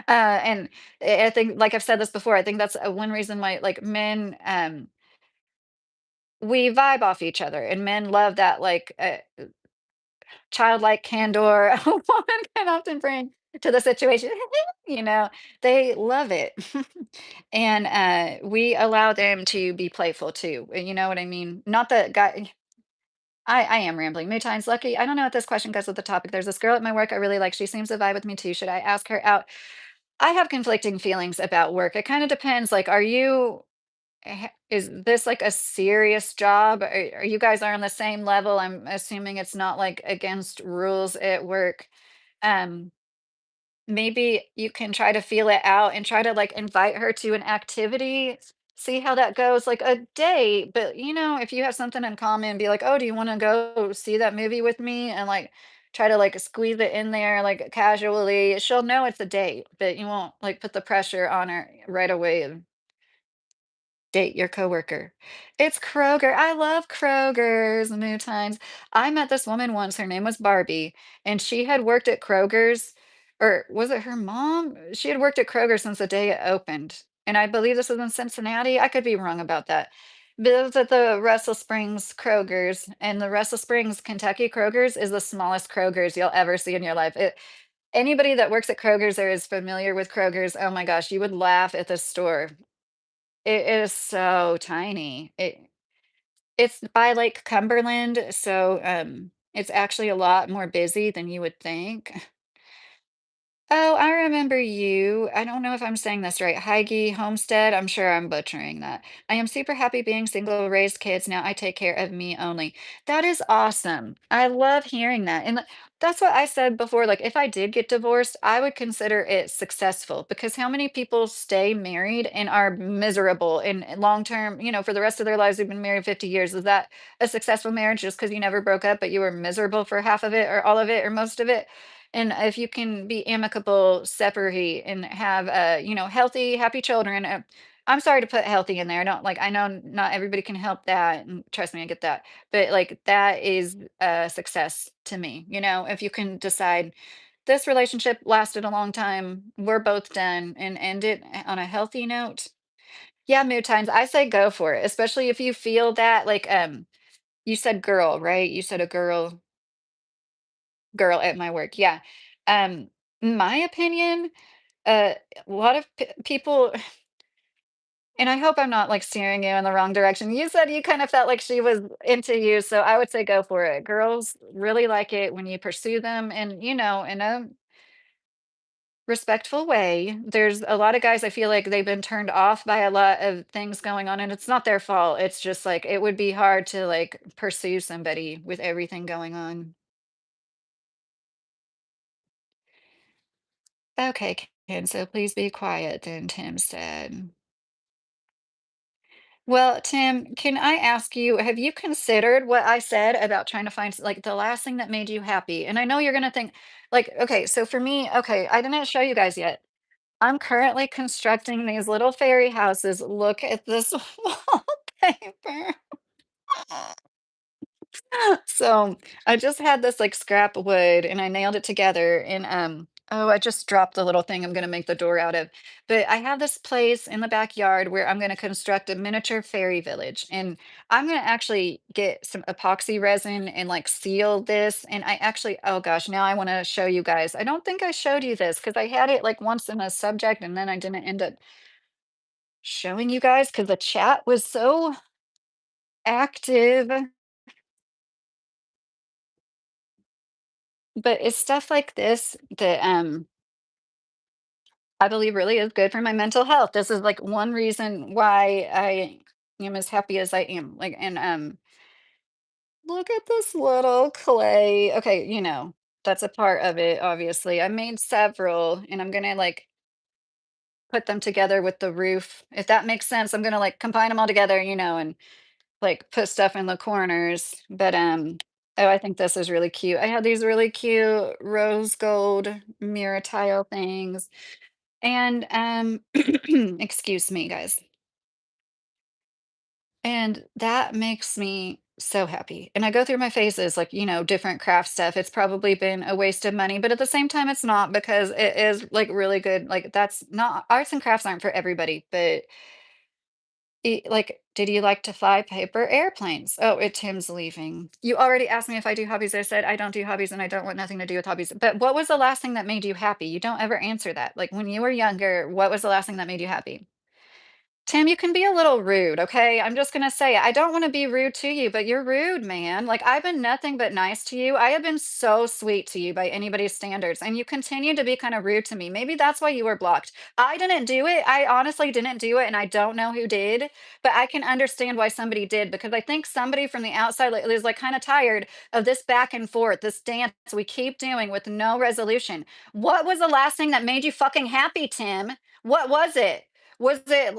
And I think, like I've said this before, I think that's one reason why, like men, we vibe off each other, and men love that, like childlike candor a woman can often bring to the situation. you know, they love it. And we allow them to be playful too. You know what I mean? Not that guy. I am rambling. Many times, lucky. I don't know if this question goes with the topic. There's this girl at my work I really like. She seems to vibe with me too. Should I ask her out? I have conflicting feelings about work. It kind of depends. Like, is this like a serious job? Are you guys are on the same level? I'm assuming it's not like against rules at work. Um, Maybe you can try to feel it out and try to like invite her to an activity, see how that goes, like a date. But if you have something in common, be like, oh, do you want to go see that movie with me? And like try to like squeeze it in there like casually. She'll know it's a date, but you won't like put the pressure on her right away. Date your coworker. It's Kroger. I love Kroger's many times. I met this woman once, her name was Barbie, and she had worked at Kroger's, or was it her mom? She had worked at Kroger since the day it opened. And I believe this was in Cincinnati. I could be wrong about that. But it was at the Russell Springs Kroger's, and the Russell Springs, Kentucky Kroger's is the smallest Kroger's you'll ever see in your life. Anybody that works at Kroger's or is familiar with Kroger's, oh my gosh, you would laugh at this store. It is so tiny. It's by Lake Cumberland, so, it's actually a lot more busy than you would think. Oh, I remember you. I don't know if I'm saying this right. Heige Homestead. I'm sure I'm butchering that. I am super happy being single, raised kids. Now I take care of me only. That is awesome. I love hearing that. And that's what I said before. Like, if I did get divorced, I would consider it successful because how many people stay married and are miserable in long term, for the rest of their lives? They've been married 50 years. Is that a successful marriage just because you never broke up, but you were miserable for half of it or all of it or most of it? And if you can be amicable, separate, and have healthy, happy children. I'm sorry to put healthy in there. I don't like I know not everybody can help that. And trust me, I get that. But like that is a success to me. If you can decide this relationship lasted a long time, we're both done and end it on a healthy note. Yeah, mood times. I say go for it, especially if you feel that like you said girl, right? You said a girl at my work. Yeah. Um, my opinion, a lot of people, and I hope I'm not like steering you in the wrong direction. You said you kind of felt like she was into you, so I would say go for it. Girls really like it when you pursue them and, in a respectful way. There's a lot of guys I feel like they've been turned off by a lot of things going on, and it's not their fault. It's just like it would be hard to like pursue somebody with everything going on. Okay, Ken, so please be quiet then, Tim said. Well, Tim, can I ask you, have you considered what I said about trying to find like the last thing that made you happy? And I know you're gonna think, like, okay, so for me, okay, I didn't show you guys yet. I'm currently constructing these little fairy houses. Look at this wallpaper. So I just had this like scrap wood and I nailed it together and oh, I just dropped the little thing I'm gonna make the door out of. But I have this place in the backyard where I'm gonna construct a miniature fairy village and I'm gonna actually get some epoxy resin and like seal this. And I actually, oh gosh, now I want to show you guys. I don't think I showed you this because I had it like once in a subject and then I didn't end up showing you guys because the chat was so active. But it's stuff like this that I believe really is good for my mental health. This is like one reason why I am as happy as I am. Like, and Look at this little clay. Okay, that's a part of it, obviously. I made several, and I'm gonna like put them together with the roof. If that makes sense, I'm gonna like combine them all together, and like put stuff in the corners. But oh, I think this is really cute. I have these really cute rose gold mirror tile things. And excuse me, guys. And that makes me so happy. And I go through my phases, like, different craft stuff. It's probably been a waste of money, but at the same time, it's not because it is like really good. Like, that's not arts and crafts aren't for everybody, but like, did you like to fly paper airplanes? Oh, Tim's leaving. You already asked me if I do hobbies. I said I don't do hobbies and I don't want nothing to do with hobbies. But what was the last thing that made you happy? You don't ever answer that. Like when you were younger, what was the last thing that made you happy? Tim, you can be a little rude, okay? I'm just gonna say it. I don't want to be rude to you, but you're rude, man. Like I've been nothing but nice to you. I have been so sweet to you by anybody's standards, and you continue to be kind of rude to me. Maybe that's why you were blocked. I didn't do it. I honestly didn't do it, and I don't know who did, but I can understand why somebody did because I think somebody from the outside is like kind of tired of this back and forth, this dance we keep doing with no resolution. What was the last thing that made you fucking happy, Tim? What was it? Was it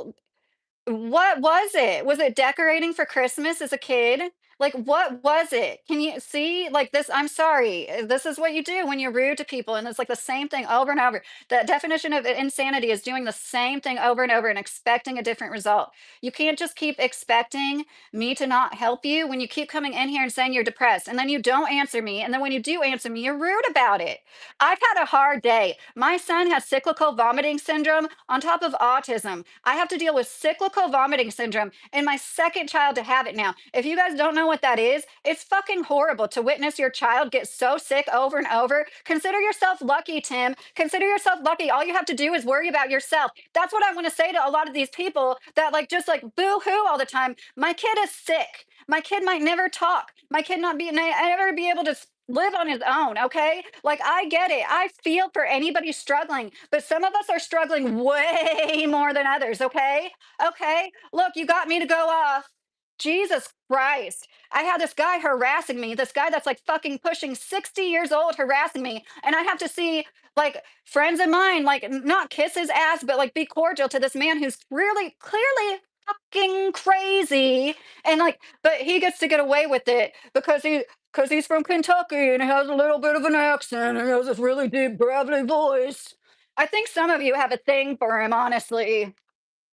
what was it? Was it decorating for Christmas as a kid? Like, what was it? Can you see? Like this, I'm sorry. This is what you do when you're rude to people, and it's like the same thing over and over. The definition of insanity is doing the same thing over and over and expecting a different result. You can't just keep expecting me to not help you when you keep coming in here and saying you're depressed, and then you don't answer me, and then when you do answer me, you're rude about it. I've had a hard day. My son has cyclical vomiting syndrome on top of autism. I have to deal with cyclical vomiting syndrome and my second child to have it now. If you guys don't know what that is, it's fucking horrible to witness your child get so sick over and over. Consider yourself lucky, Tim. Consider yourself lucky. All you have to do is worry about yourself. That's what I want to say to a lot of these people that like just like boo hoo all the time. My kid is sick. My kid might never talk. My kid not be never be able to live on his own, okay? Like I get it. I feel for anybody struggling, but some of us are struggling way more than others, okay? Okay? Look, you got me to go off. Jesus Christ. I had this guy harassing me, this guy that's like fucking pushing 60 years old harassing me, and I have to see like friends of mine like not kiss his ass but like be cordial to this man who's really clearly fucking crazy and like but he gets to get away with it because he's from Kentucky and he has a little bit of an accent and he has this really deep, gravelly voice. I think some of you have a thing for him, honestly. At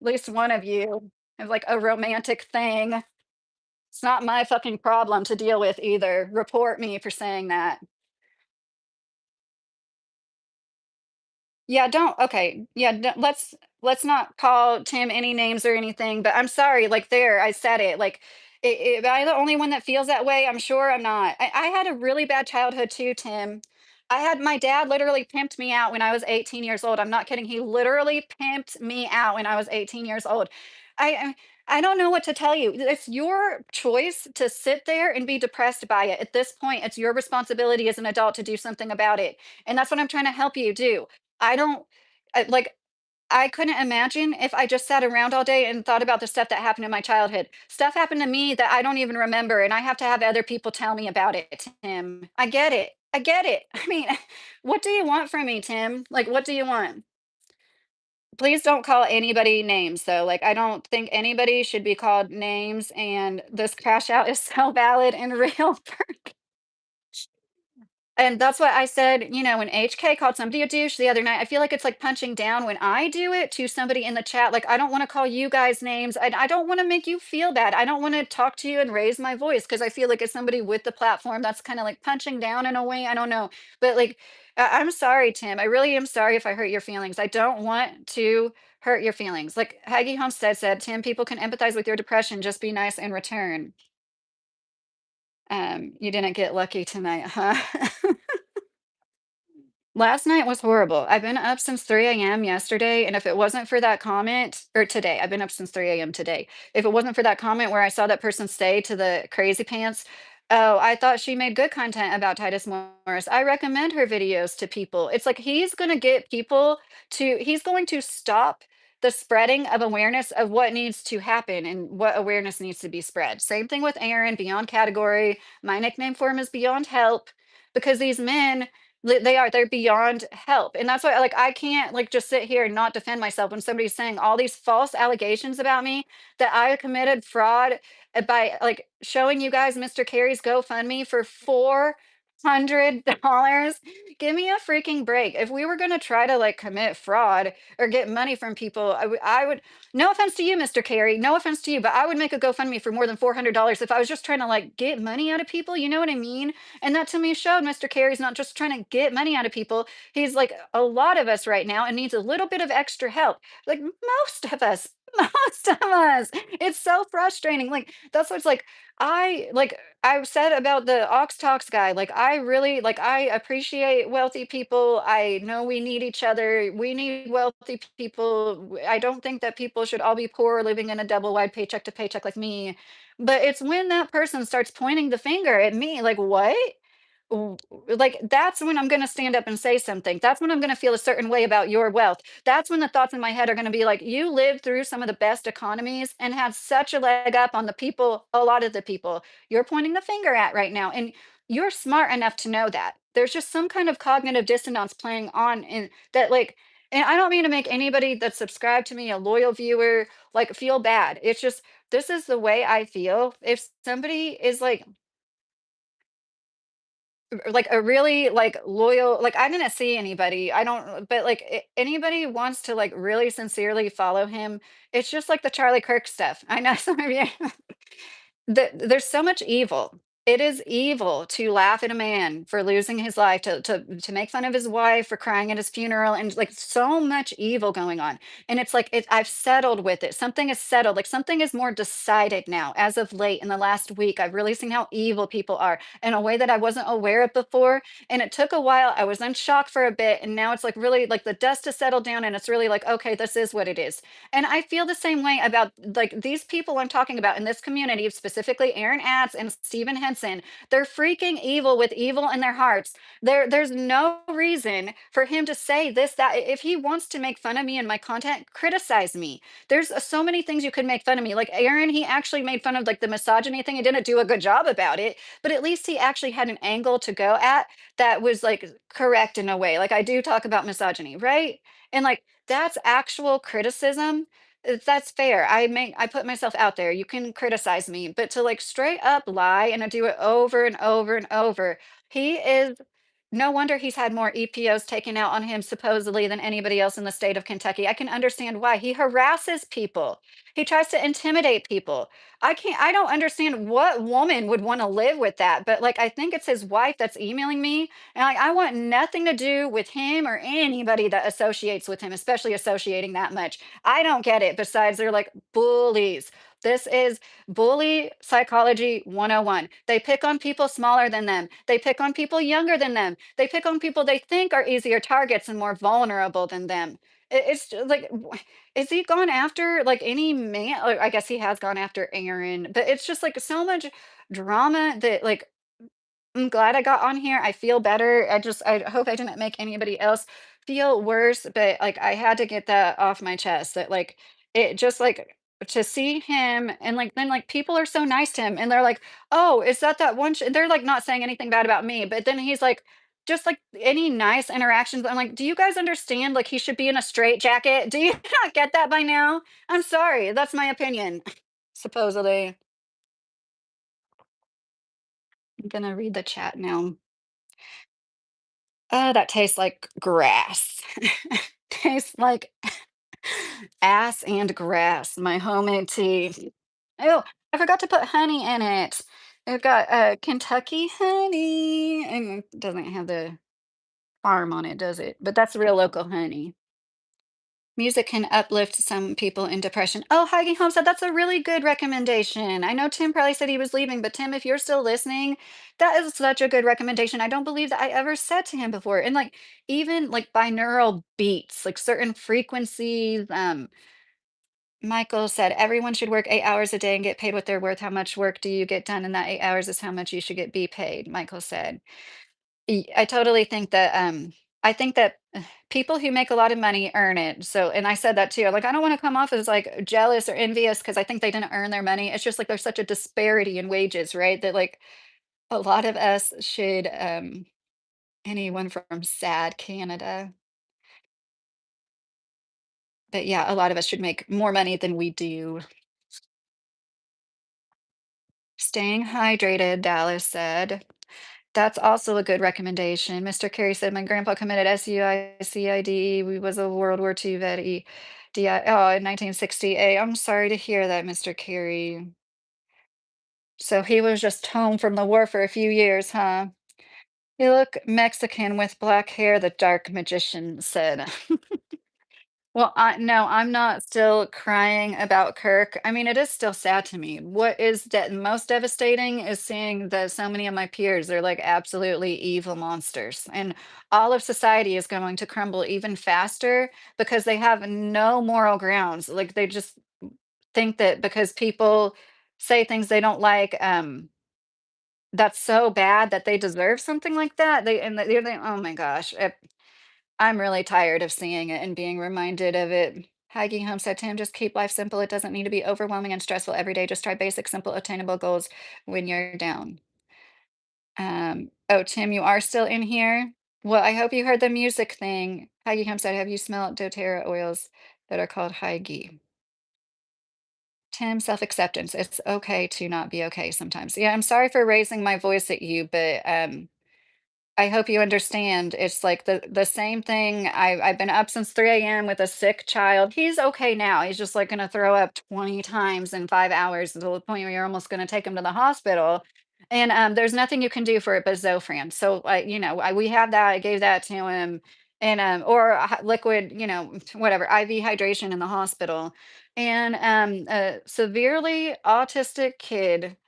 least one of you has like a romantic thing. It's not my fucking problem to deal with either. Report me for saying that. Yeah, don't okay. Yeah, let's not call Tim any names or anything, but I'm sorry, like there, I said it. Like am I the only one that feels that way? I'm sure I'm not. I had a really bad childhood too, Tim. I had my dad literally pimped me out when I was 18 years old. I'm not kidding. He literally pimped me out when I was 18 years old. I I don't know what to tell you. It's your choice to sit there and be depressed by it. At this point, it's your responsibility as an adult to do something about it. And that's what I'm trying to help you do. I don't like I couldn't imagine if I just sat around all day and thought about the stuff that happened in my childhood. Stuff happened to me that I don't even remember, and I have to have other people tell me about it, Tim. I get it. I get it. I mean, what do you want from me, Tim? Like, what do you want? Please don't call anybody names, though. Like, I don't think anybody should be called names, and this crash out is so valid and real. And that's what I said, when HK called somebody a douche the other night, I feel like it's like punching down when I do it to somebody in the chat. Like, I don't want to call you guys names. I don't want to make you feel bad. I don't want to talk to you and raise my voice because I feel like as somebody with the platform, that's kind of like punching down in a way. I don't know. But like, I'm sorry, Tim. I really am sorry if I hurt your feelings. I don't want to hurt your feelings. Like Haggy Homestead said, Tim, people can empathize with your depression. Just be nice in return. You didn't get lucky tonight, huh? Last night was horrible. I've been up since 3 AM yesterday, and if it wasn't for that comment or today, I've been up since 3 AM today. If it wasn't for that comment where I saw that person stay to the crazy pants, oh, I thought she made good content about Titus Morris. I recommend her videos to people. It's like he's going to stop the spreading of awareness of what needs to happen and what awareness needs to be spread. Same thing with Aaron, beyond category. My nickname for him is Beyond Help because these men, they're beyond help. And that's why like I can't like just sit here and not defend myself when somebody's saying all these false allegations about me that I committed fraud by like showing you guys Mr. Carey's GoFundMe for $400. Give me a freaking break. If we were going to try to like commit fraud or get money from people, I would, no offense to you, Mr. Carey, no offense to you, but I would make a GoFundMe for more than $400 if I was just trying to like get money out of people. You know what I mean? And that to me showed Mr. Carey's not just trying to get money out of people. He's like a lot of us right now and needs a little bit of extra help. Like most of us, most of us. It's so frustrating. Like that's what's like I said about the Ox Talks guy, like I really like I appreciate wealthy people. I know we need each other. We need wealthy people. I don't think that people should all be poor living in a double wide paycheck to paycheck like me. But it's when that person starts pointing the finger at me, like, what? w- like that's when I'm going to stand up and say something. That's when I'm going to feel a certain way about your wealth. That's when the thoughts in my head are going to be like, you lived through some of the best economies and had such a leg up on the people, a lot of the people you're pointing the finger at right now. And you're smart enough to know that there's just some kind of cognitive dissonance playing on in that, like, and I don't mean to make anybody that's subscribed to me a loyal viewer like feel bad. It's just this is the way I feel. If somebody is like a really like loyal, like I didn't see anybody, I don't, but like anybody who wants to like really sincerely follow him, it's just like the Charlie Kirk stuff. I know some of you there's so much evil. It is evil to laugh at a man for losing his life, to make fun of his wife for crying at his funeral, and like so much evil going on. And it's like I've settled with it. Something is settled. Like something is more decided now. As of late, in the last week, I've really seen how evil people are in a way that I wasn't aware of before. And it took a while. I was in shock for a bit, and now it's like really like the dust has settled down, and it's really like okay, this is what it is. And I feel the same way about like these people I'm talking about in this community, specifically Aaron Atz and Stephen Henson. They're freaking evil with evil in their hearts. There's no reason for him to say this, that. If he wants to make fun of me and my content, criticize me. There's so many things you could make fun of me. Like Aaron, he actually made fun of like the misogyny thing. He didn't do a good job about it, but at least he actually had an angle to go at that was like correct in a way. Like I do talk about misogyny, right? And like that's actual criticism. That's fair. I put myself out there. You can criticize me, but to like straight up lie and to do it over and over and over, he is no wonder he's had more EPOs taken out on him supposedly than anybody else in the state of Kentucky. I can understand why. He harasses people. He tries to intimidate people. I don't understand what woman would want to live with that. But like I think it's his wife that's emailing me, and like I want nothing to do with him or anybody that associates with him, especially associating that much. I don't get it. Besides, they're like bullies. This is bully psychology 101. They pick on people smaller than them. They pick on people younger than them. They pick on people they think are easier targets and more vulnerable than them. It's like, is he gone after like any man? Or I guess he has gone after Aaron, but it's just like so much drama that like I'm glad I got on here. I feel better. I hope I didn't make anybody else feel worse, but like I had to get that off my chest that like it just like to see him and like then like people are so nice to him and they're like, "Oh, is that one they're like not saying anything bad about me, but then he's like just like any nice interactions. I'm like, "Do you guys understand like he should be in a straight jacket? Do you not get that by now?" I'm sorry. That's my opinion. Supposedly. I'm gonna read the chat now. Oh, that tastes like grass. Tastes like ass and grass, my homemade tea. Oh, I forgot to put honey in it. I've got Kentucky honey, and it doesn't have the farm on it, does it? But that's real local honey. Music can uplift some people in depression. Oh, Heidi Homestead, that's a really good recommendation. I know Tim probably said he was leaving, but Tim, if you're still listening, that is such a good recommendation. I don't believe that I ever said to him before. And like even like binaural beats, like certain frequencies. Michael said everyone should work 8 hours a day and get paid what they're worth. How much work do you get done in that 8 hours is how much you should get be paid, Michael said. I totally think that I think that People who make a lot of money earn it. So, and I said that too. Like, I don't want to come off as like jealous or envious because I think they didn't earn their money. It's just like there's such a disparity in wages, right? That like a lot of us should, anyone from sad Canada, but yeah, a lot of us should make more money than we do. Staying hydrated, Dallas said. That's also a good recommendation. Mr. Carey said, my grandpa committed SUICID. We was a World War II vet. In 1968. I'm sorry to hear that, Mr. Carey. So he was just home from the war for a few years, huh? You look Mexican with black hair, the dark magician said. Well, no, I'm not still crying about Kirk. I mean, it is still sad to me. What is most devastating is seeing that so many of my peers are like absolutely evil monsters. And all of society is going to crumble even faster because they have no moral grounds. Like they just think that because people say things they don't like, that's so bad that they deserve something like that. Oh my gosh. I'm really tired of seeing it and being reminded of it. Heidi Holmes said, Tim, just keep life simple. It doesn't need to be overwhelming and stressful every day. Just try basic, simple, attainable goals when you're down. Oh, Tim, you are still in here? Well, I hope you heard the music thing. Heidi Holmes said, have you smelled doTERRA oils that are called Heidi? Tim, self-acceptance. It's okay to not be okay sometimes. Yeah, I'm sorry for raising my voice at you, but I hope you understand. It's like the same thing. I've been up since 3 a.m. with a sick child. He's okay now. He's just like gonna throw up 20 times in 5 hours to the point where you're almost gonna take him to the hospital. And there's nothing you can do for it but Zofran. So we have that. I gave that to him, and or liquid, whatever IV hydration in the hospital. And a severely autistic kid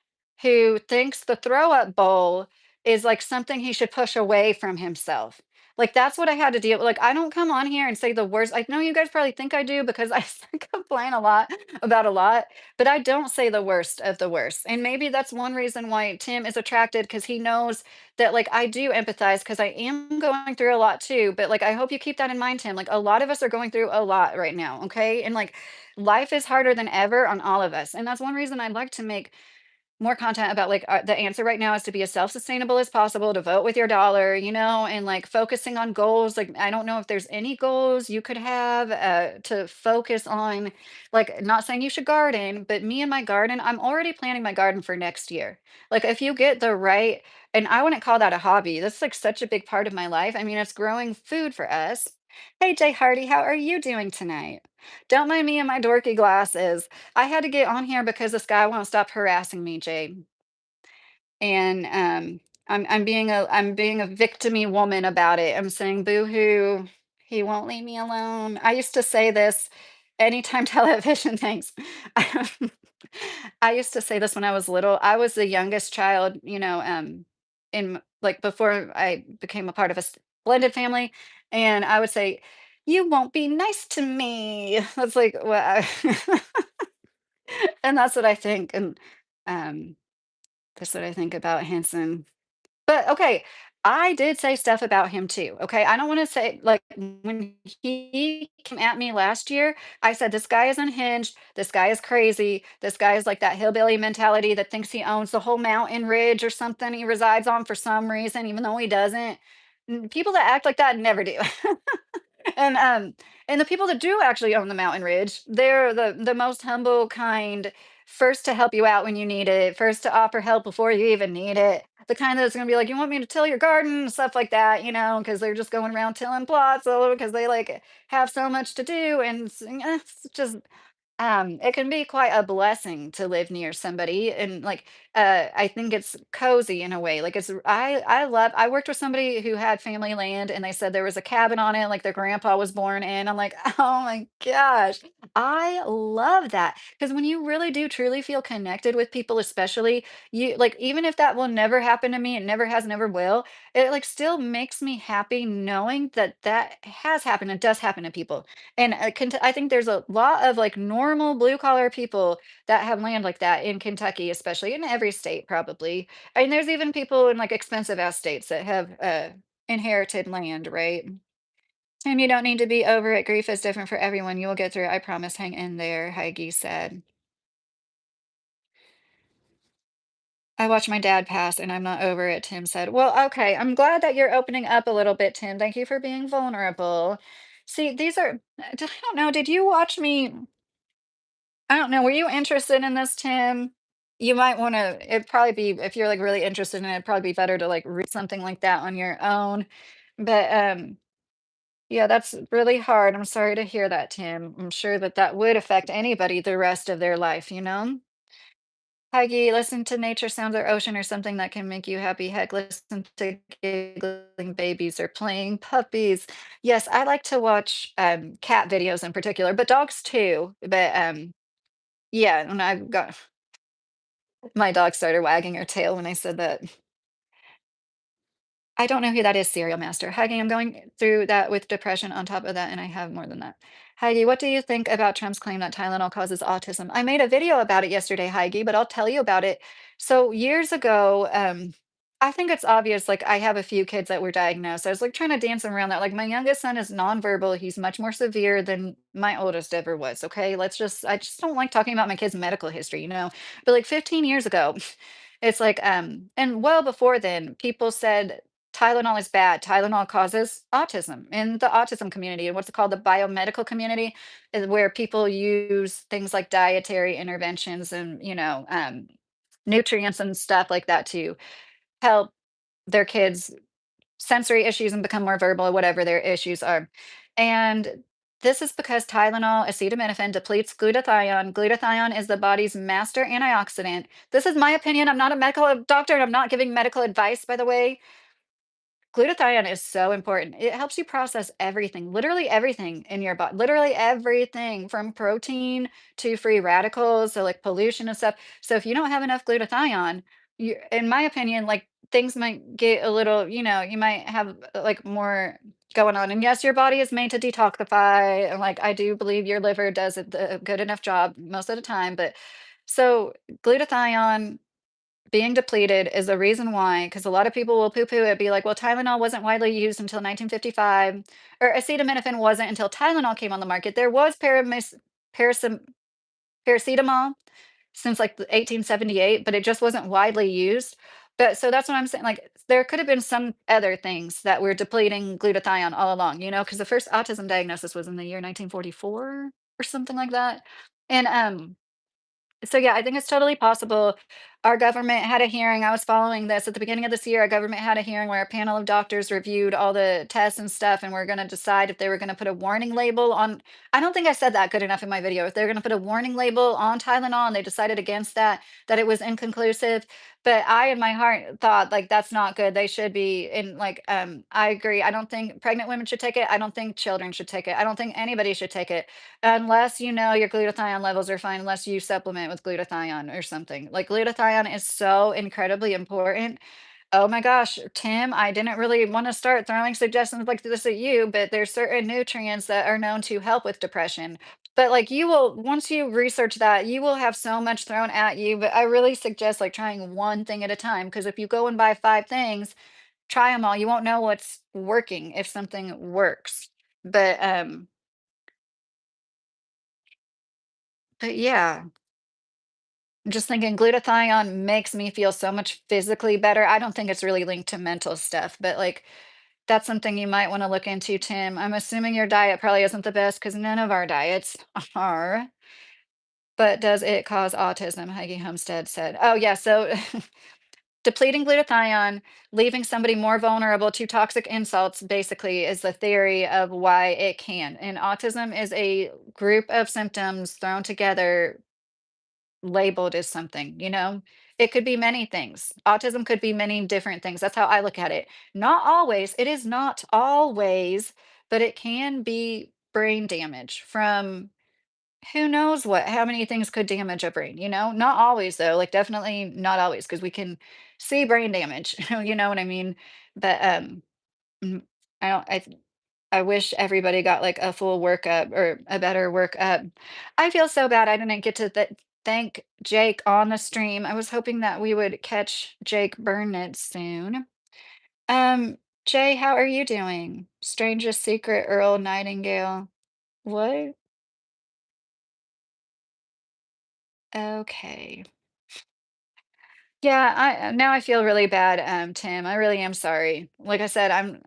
who thinks the throw up bowl is like something he should push away from himself. Like that's what I had to deal with. Like I don't come on here and say the worst. I know you guys probably think I do because I complain a lot about a lot, but I don't say the worst of the worst. And maybe that's one reason why Tim is attracted because he knows that like I do empathize because I am going through a lot too. But like I hope you keep that in mind, Tim. Like a lot of us are going through a lot right now. Okay. And like life is harder than ever on all of us. And that's one reason I'd like to make more content about like the answer right now is to be as self-sustainable as possible, to vote with your dollar, and like focusing on goals. Like I don't know if there's any goals you could have to focus on, like not saying you should garden, but me and my garden, I'm already planning my garden for next year. Like if you get the right, and I wouldn't call that a hobby. That's like such a big part of my life. I mean, it's growing food for us. Hey Jay Hardy, how are you doing tonight? Don't mind me and my dorky glasses. I had to get on here because this guy won't stop harassing me, Jay. And I'm being a victimy woman about it. I'm saying boo-hoo. He won't leave me alone. I used to say this anytime television thanks. I used to say this when I was little. I was the youngest child, like before I became a part of a blended family, and I would say, "You won't be nice to me." That's like what and that's what I think, and um, that's what I think about Hanson. But okay, I did say stuff about him too. Okay. I don't want to say like when he came at me last year, I said, this guy is unhinged. This guy is crazy. This guy is like that hillbilly mentality that thinks he owns the whole mountain ridge or something he resides on for some reason, even though he doesn't. People that act like that never do. And the people that do actually own the mountain ridge, they're the most humble, kind, first to help you out when you need it, first to offer help before you even need it. The kind that's gonna be like, you want me to till your garden, stuff like that, because they're just going around tilling plots because they like have so much to do, and it's just it can be quite a blessing to live near somebody, and like I think it's cozy in a way. Like I worked with somebody who had family land and they said there was a cabin on it like their grandpa was born in. I'm like, oh my gosh. I love that. Because when you really do truly feel connected with people, especially you like even if that will never happen to me, it never has, never will, it like still makes me happy knowing that that has happened and does happen to people. And I think there's a lot of like normal blue collar people that have land like that in Kentucky, especially in every state, probably. And there's even people in like expensive ass states that have inherited land, right? Tim, you don't need to be over it. Grief is different for everyone. You will get through it. I promise. Hang in there, Heige said. I watched my dad pass and I'm not over it, Tim said. Well, okay. I'm glad that you're opening up a little bit, Tim. Thank you for being vulnerable. See, these are, I don't know. Did you watch me? I don't know. Were you interested in this, Tim? You might want to, it'd probably be, if you're like really interested in it, it'd probably be better to like read something like that on your own. But yeah, that's really hard. I'm sorry to hear that, Tim. I'm sure that that would affect anybody the rest of their life, you know? Heidi, listen to nature sounds or ocean or something that can make you happy. Heck, listen to giggling babies or playing puppies. Yes, I like to watch cat videos in particular, but dogs too. But yeah, and I've got my dog started wagging her tail when I said that. I don't know who that is, Serial Master. Heidi, I'm going through that with depression on top of that, and I have more than that. Heidi, what do you think about Trump's claim that Tylenol causes autism? I made a video about it yesterday, Heidi, but I'll tell you about it. So years ago, I think it's obvious, like I have a few kids that were diagnosed. I was like trying to dance around that. Like my youngest son is nonverbal. He's much more severe than my oldest ever was. Okay. I just don't like talking about my kids' medical history, you know. But like 15 years ago, it's like, and well before then, people said Tylenol is bad. Tylenol causes autism in the autism community and what's it called? The biomedical community is where people use things like dietary interventions and, nutrients and stuff like that to help their kids sensory issues and become more verbal or whatever their issues are. And this is because Tylenol, acetaminophen depletes glutathione. Glutathione is the body's master antioxidant. This is my opinion. I'm not a medical doctor and I'm not giving medical advice, by the way. Glutathione is so important. It helps you process everything, literally everything in your body, literally everything from protein to free radicals, so like pollution and stuff. So if you don't have enough glutathione, you, in my opinion, like things might get a little, you might have like more going on. And yes, your body is made to detoxify. And like I do believe your liver does a good enough job most of the time. But so glutathione being depleted is the reason why, because a lot of people will poo-poo it, be like, well, Tylenol wasn't widely used until 1955, or acetaminophen wasn't until Tylenol came on the market. There was parasem paracetamol since like the 1878, but it just wasn't widely used. But so that's what I'm saying. Like there could have been some other things that were depleting glutathione all along, because the first autism diagnosis was in the year 1944 or something like that. And so yeah, I think it's totally possible. Our government had a hearing. I was following this at the beginning of this year. Our government had a hearing where a panel of doctors reviewed all the tests and stuff, and we're going to decide if they were going to put a warning label on. I don't think I said that good enough in my video. If they're going to put a warning label on Tylenol, and they decided against that, that it was inconclusive. But I, in my heart, thought like that's not good. They should be in like. I agree. I don't think pregnant women should take it. I don't think children should take it. I don't think anybody should take it unless you know your glutathione levels are fine, unless you supplement with glutathione or something. Like glutathione is so incredibly important. Oh my gosh, Tim, I didn't really want to start throwing suggestions like this at you, but there's certain nutrients that are known to help with depression. But like you will, once you research that, you will have so much thrown at you. But I really suggest like trying one thing at a time, because if you go and buy five things, try them all. You won't know what's working if something works. But yeah. I'm just thinking glutathione makes me feel so much physically better. I don't think it's really linked to mental stuff, but like that's something you might want to look into, Tim. I'm assuming your diet probably isn't the best because none of our diets are. But does it cause autism? Heidi Homestead said. Oh, yeah. So depleting glutathione, leaving somebody more vulnerable to toxic insults, basically, is the theory of why it can. And autism is a group of symptoms thrown together labeled as something, you know? It could be many things. Autism could be many different things. That's how I look at it. Not always. It is not always, but it can be brain damage from who knows what, how many things could damage a brain, you know? Not always though, like definitely not always because we can see brain damage, you know what I mean? But mm, I don't I wish everybody got like a full workup or a better workup. I feel so bad I didn't get to thank Jake on the stream. I was hoping that we would catch Jake Burnett soon. Um, Jay, how are you doing? Strangest secret, Earl Nightingale. What? Okay. Yeah, I now I feel really bad, Tim. I really am sorry. Like I said, I'm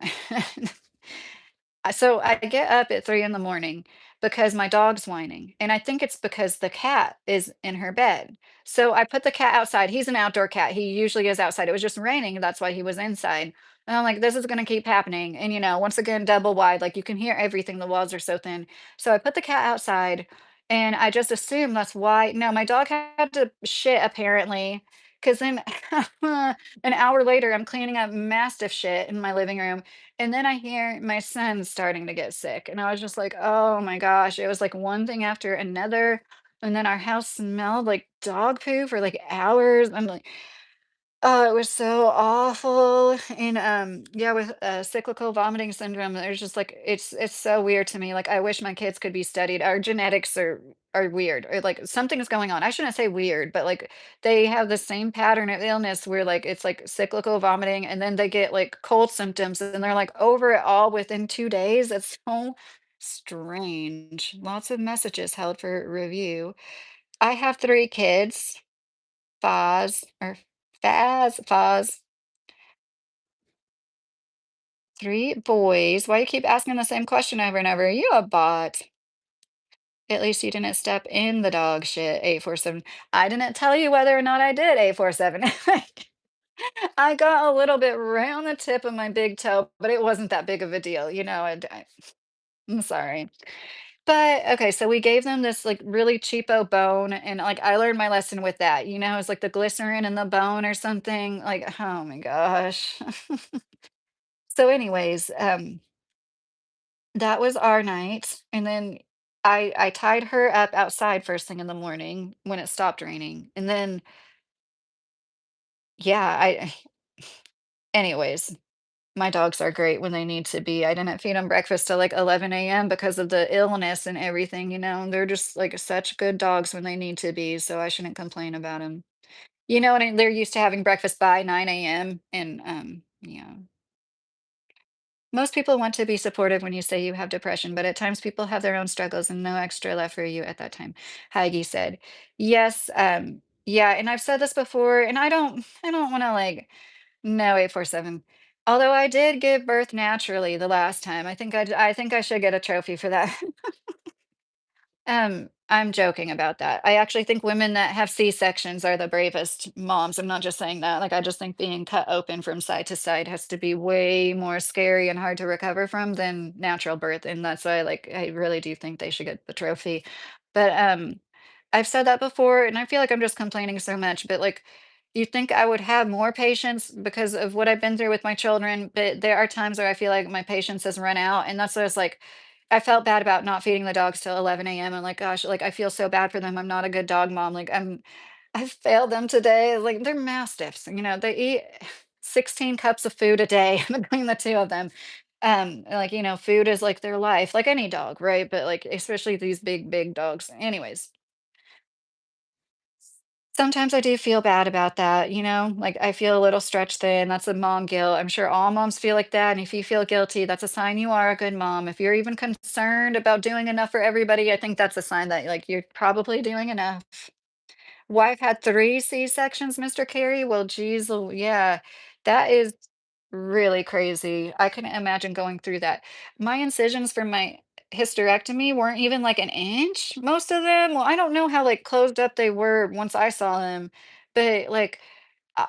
so I get up at 3 in the morning because my dog's whining, and I think it's because the cat is in her bed. So I put the cat outside. He's an outdoor cat. He usually is outside. It was just raining, that's why he was inside. And I'm like, this is gonna keep happening. And once again, double wide, like you can hear everything. The walls are so thin. So I put the cat outside and I just assumed that's why. No, my dog had to shit apparently. Cause then an hour later, I'm cleaning up mastiff shit in my living room and then I hear my son starting to get sick, and I was just like, "Oh my gosh." It was like one thing after another, and then our house smelled like dog poo for like hours. I'm like, oh, it was so awful. And yeah, with cyclical vomiting syndrome, there's just like it's so weird to me. Like I wish my kids could be studied. Our genetics are weird. Or like something's going on. I shouldn't say weird, but like they have the same pattern of illness where like it's like cyclical vomiting and then they get like cold symptoms and they're like over it all within 2 days. It's so strange. Lots of messages held for review. I have 3 kids. Foz or Foz, 3 boys. Why you keep asking the same question over and over? You a bot. At least you didn't step in the dog shit, 847. I didn't tell you whether or not I did 847. I got a little bit round the tip of my big toe, but it wasn't that big of a deal, I'm sorry. But okay, so we gave them this like really cheapo bone, and like I learned my lesson with that. It's like the glycerin in the bone or something. Like, oh my gosh. So, anyways, that was our night, and then I tied her up outside first thing in the morning when it stopped raining, and then yeah, I anyways, my dogs are great when they need to be. I didn't feed them breakfast till like 11 a.m. because of the illness and everything, they're just like such good dogs when they need to be, so I shouldn't complain about them. They're used to having breakfast by 9 a.m. and yeah. Most people want to be supportive when you say you have depression, but at times people have their own struggles and no extra left for you at that time. Heidi said, yes, yeah, and I've said this before, and I don't want to like, no, 847. Although I did give birth naturally the last time. I think I should get a trophy for that. I'm joking about that. I actually think women that have C-sections are the bravest moms. I'm not just saying that. Like, I just think being cut open from side to side has to be way more scary and hard to recover from than natural birth. And that's why, like, I really do think they should get the trophy. But I've said that before, and I feel like I'm just complaining so much. But like, you think I would have more patience because of what I've been through with my children, but there are times where I feel like my patience has run out, and that's why it's like I felt bad about not feeding the dogs till 11 a.m. and like, gosh, like I feel so bad for them. I'm not a good dog mom. Like I failed them today. Like they're mastiffs, they eat 16 cups of food a day between the two of them. Like, food is like their life, like any dog, right? But like especially these big, big dogs. Anyways, sometimes I do feel bad about that, like I feel a little stretched thin. That's a mom guilt. I'm sure all moms feel like that. And if you feel guilty, that's a sign you are a good mom. If you're even concerned about doing enough for everybody, I think that's a sign that like you're probably doing enough. Wife had 3 C-sections, Mr. Carey? Well, geez, yeah, that is really crazy. I couldn't imagine going through that. My incisions for my hysterectomy weren't even like an inch, most of them. Well, I don't know how like closed up they were once I saw them, but like,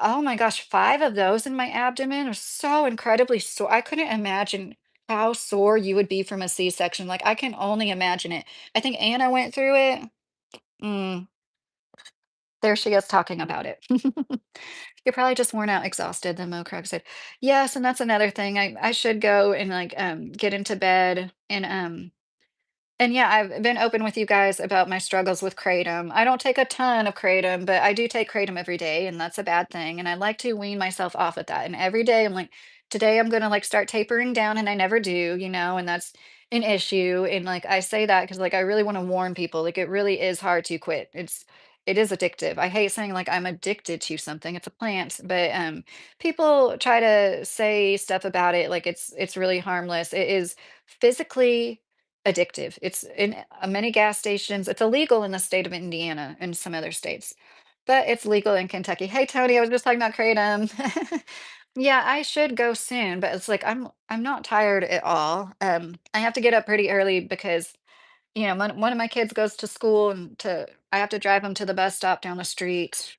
oh my gosh, 5 of those in my abdomen are so incredibly sore. I couldn't imagine how sore you would be from a C-section. Like, I can only imagine it. I think Anna went through it. Mm. There she is talking about it. You're probably just worn out, exhausted, the Mo Crowd said. Yes, and that's another thing. I should go and like get into bed and yeah, I've been open with you guys about my struggles with kratom. I don't take a ton of kratom, but I do take kratom every day, and that's a bad thing. And I like to wean myself off of that. And every day I'm like, today I'm gonna like start tapering down, and I never do, and that's an issue. And like I say that because like I really want to warn people, like it really is hard to quit. it is addictive. I hate saying like I'm addicted to something. It's a plant, but people try to say stuff about it like it's really harmless. It is physically addictive. It's in many gas stations. It's illegal in the state of Indiana and some other states, but it's legal in Kentucky. Hey Tony, I was just talking about kratom. Yeah, I should go soon, but it's like I'm not tired at all. I have to get up pretty early because one of my kids goes to school and to I have to drive him to the bus stop down the street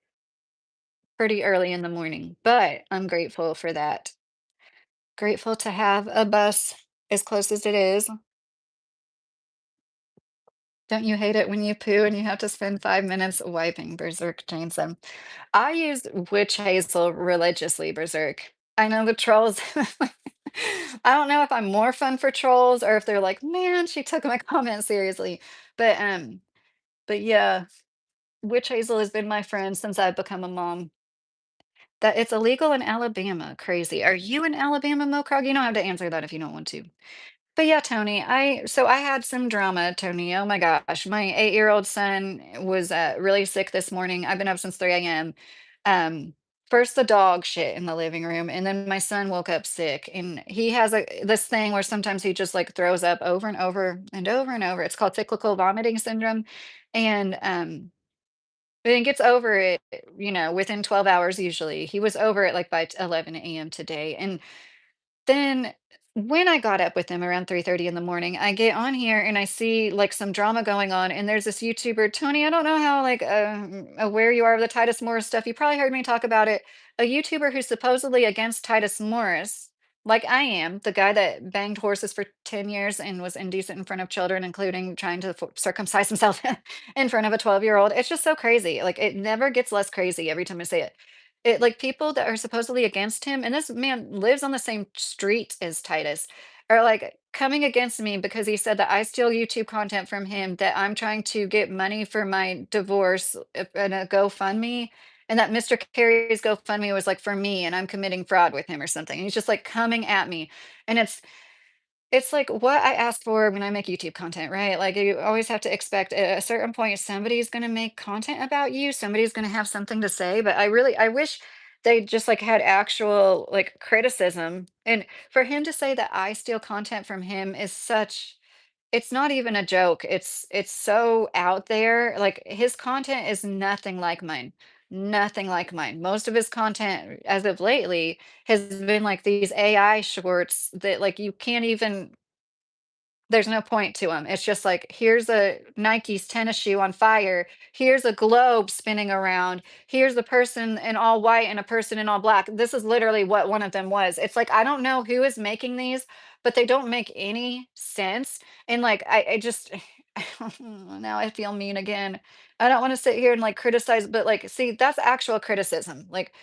pretty early in the morning. But I'm grateful for that. Grateful to have a bus as close as it is. Don't you hate it when you poo and you have to spend 5 minutes wiping Berserk chainsaw? I use witch hazel religiously, Berserk. I know the trolls. I don't know if I'm more fun for trolls or if they're like, man, she took my comment seriously. But but yeah, witch hazel has been my friend since I've become a mom. That it's illegal in Alabama. Crazy. Are you in Alabama, Mokrag? You don't have to answer that if you don't want to. But yeah, Tony, I had some drama, Tony. Oh my gosh. My 8-year-old son was really sick this morning. I've been up since 3 a.m. Um, first the dog shit in the living room, and then my son woke up sick. And he has this thing where sometimes he just like throws up over and over and over and over. It's called cyclical vomiting syndrome. And and gets over it, within 12 hours usually. He was over it like by 11 a.m. today. And then when I got up with him around 3:30 in the morning, I get on here and I see like some drama going on. And there's this YouTuber, Tony. I don't know how like aware you are of the Titus Morris stuff. You probably heard me talk about it. A YouTuber who's supposedly against Titus Morris, like I am, the guy that banged horses for 10 years and was indecent in front of children, including trying to circumcise himself in front of a 12-year-old. It's just so crazy. Like it never gets less crazy every time I say it. It like people that are supposedly against him, and this man lives on the same street as Titus, are like coming against me because he said that I steal YouTube content from him, that I'm trying to get money for my divorce in a GoFundMe, and that Mr. Carey's GoFundMe was like for me, and I'm committing fraud with him or something. And he's just like coming at me, and it's like what I ask for when I make YouTube content, right? Like you always have to expect at a certain point somebody's going to make content about you, somebody's going to have something to say, but I wish they just like had actual like criticism. And for him to say that I steal content from him is such it's not even a joke. It's so out there. Like his content is nothing like mine. Nothing like mine. Most of his content as of lately has been like these AI shorts that like you can't even there's no point to them. It's just like, here's a Nike's tennis shoe on fire. Here's a globe spinning around. Here's a person in all white and a person in all black. This is literally what one of them was. It's like, I don't know who is making these, but they don't make any sense. And like, I just, now I feel mean again. I don't want to sit here and like criticize, but like, see, that's actual criticism. Like,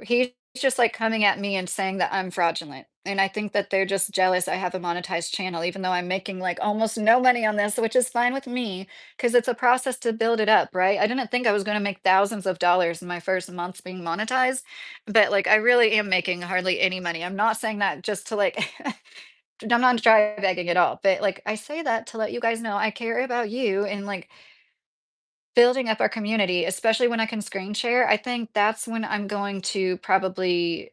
he's just like coming at me and saying that I'm fraudulent. And I think that they're just jealous I have a monetized channel, even though I'm making like almost no money on this, which is fine with me because it's a process to build it up, right? I didn't think I was going to make thousands of dollars in my first months being monetized, but like I really am making hardly any money. I'm not saying that just to like, I'm not dry begging at all, but like I say that to let you guys know I care about you and like building up our community, especially when I can screen share. I think that's when I'm going to probably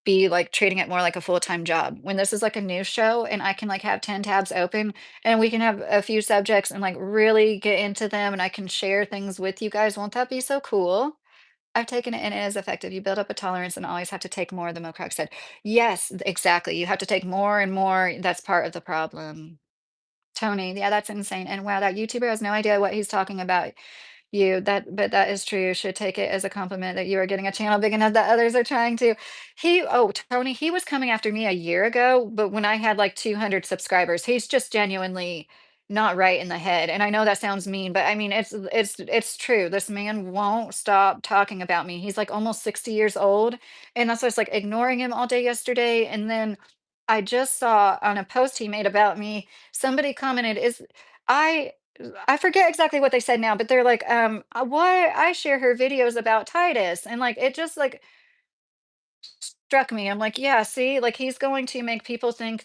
be like treating it more like a full-time job. When this is like a news show and I can like have 10 tabs open and we can have a few subjects and like really get into them and I can share things with you guys. Won't that be so cool? I've taken it and it is effective. You build up a tolerance and always have to take more, the Mokrag said. Yes, exactly. You have to take more and more. That's part of the problem. Tony, yeah, that's insane. And wow, that YouTuber has no idea what he's talking about. But that is true. You should take it as a compliment that you are getting a channel big enough that others are trying to. Tony, he was coming after me a year ago, but when I had like 200 subscribers, he's just genuinely not right in the head. And I know that sounds mean, but I mean it's true. This man won't stop talking about me. He's like almost 60 years old, and that's why I was like ignoring him all day yesterday. And then I just saw on a post he made about me, somebody commented, "Is I I forget exactly what they said now, but they're like, why I share her videos about Titus." And like it just like struck me. I'm like, yeah, see, like he's going to make people think.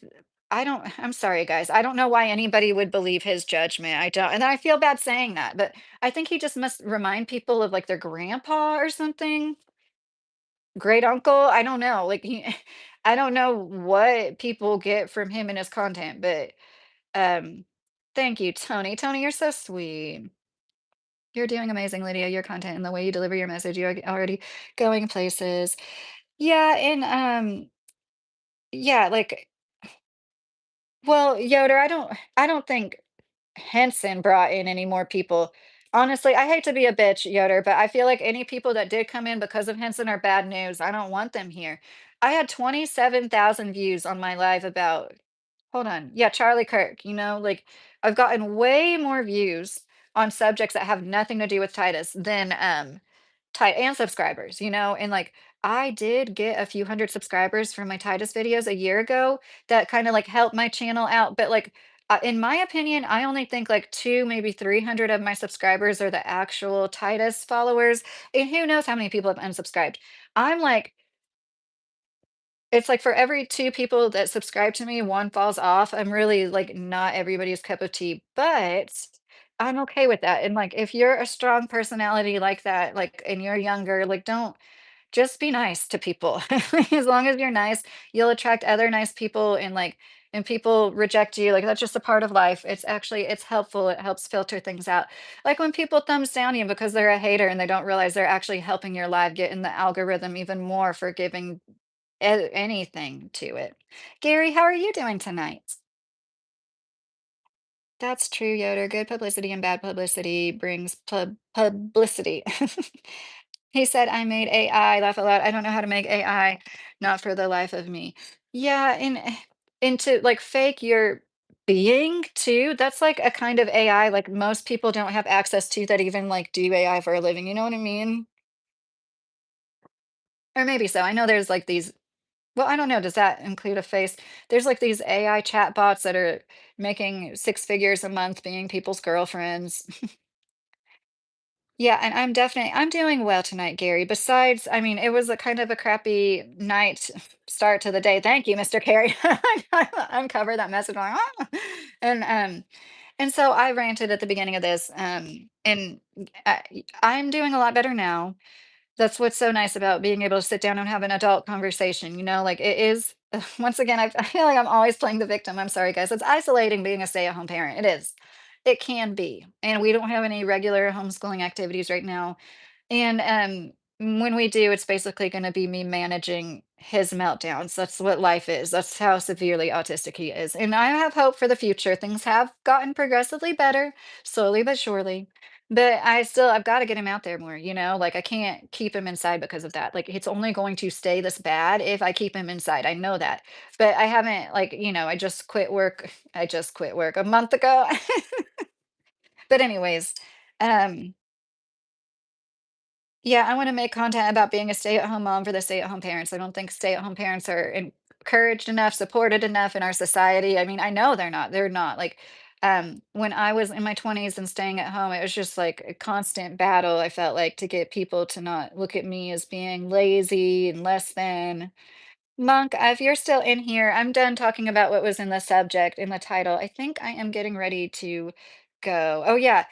I'm sorry, guys. I don't know why anybody would believe his judgment. I don't, and I feel bad saying that, but I think he just must remind people of like their grandpa or something. Great uncle. I don't know. Like he, I don't know what people get from him and his content, but um, thank you, Tony. Tony, you're so sweet. You're doing amazing, Lydia. Your content and the way you deliver your message, you're already going places. Yeah, and yeah, like, well, Yoder, I don't think Henson brought in any more people. Honestly, I hate to be a bitch, Yoder, but I feel like any people that did come in because of Henson are bad news. I don't want them here. I had 27,000 views on my live about, hold on. Yeah, Charlie Kirk, like I've gotten way more views on subjects that have nothing to do with Titus than tight and subscribers, and like I did get a few hundred subscribers from my Titus videos a year ago that kind of like helped my channel out. But like, in my opinion, I only think like two, maybe 300 of my subscribers are the actual Titus followers. And who knows how many people have unsubscribed. I'm like, it's like for every two people that subscribe to me, one falls off. I'm really like not everybody's cup of tea, but I'm okay with that. And like, if you're a strong personality like that, like, and you're younger, like, don't just be nice to people. As long as you're nice, you'll attract other nice people, and like, and people reject you. Like, that's just a part of life. It's helpful. It helps filter things out. Like when people thumbs down you because they're a hater and they don't realize they're actually helping your live get in the algorithm even more for giving anything to it. Gary, how are you doing tonight? That's true, Yoder. Good publicity and bad publicity brings publicity. He said, I made AI laugh out loud. I don't know how to make AI, not for the life of me. Yeah, and to like fake your being too, that's like a kind of AI like most people don't have access to that even like do AI for a living. You know what I mean? Or maybe so. I know there's like these, well, I don't know, does that include a face? There's like these AI chatbots that are making six figures a month being people's girlfriends. Yeah, and I'm doing well tonight, Gary. Besides, I mean, it was a kind of a crappy night start to the day. Thank you, Mr. Carey. Uncover that message. Going, "Ah." And so I ranted at the beginning of this, and I'm doing a lot better now. That's what's so nice about being able to sit down and have an adult conversation, like it is, once again, I feel like I'm always playing the victim. I'm sorry, guys. It's isolating being a stay-at-home parent. It is. It can be. And we don't have any regular homeschooling activities right now. And when we do, it's basically going to be me managing his meltdowns. That's what life is. That's how severely autistic he is. And I have hope for the future. Things have gotten progressively better, slowly but surely. But I've got to get him out there more, like I can't keep him inside because of that. Like it's only going to stay this bad if I keep him inside. I know that. But I haven't, like, I just quit work. I just quit work a month ago. But anyways, um yeah, I want to make content about being a stay-at-home mom for the stay-at-home parents. I don't think stay-at-home parents are encouraged enough, supported enough in our society. I mean, I know they're not. They're not. Like, when I was in my 20s and staying at home, it was just like a constant battle, I felt like, to get people to not look at me as being lazy and less than. Monk, if you're still in here, I'm done talking about what was in the subject, in the title. I think I am getting ready to go. Oh, yeah.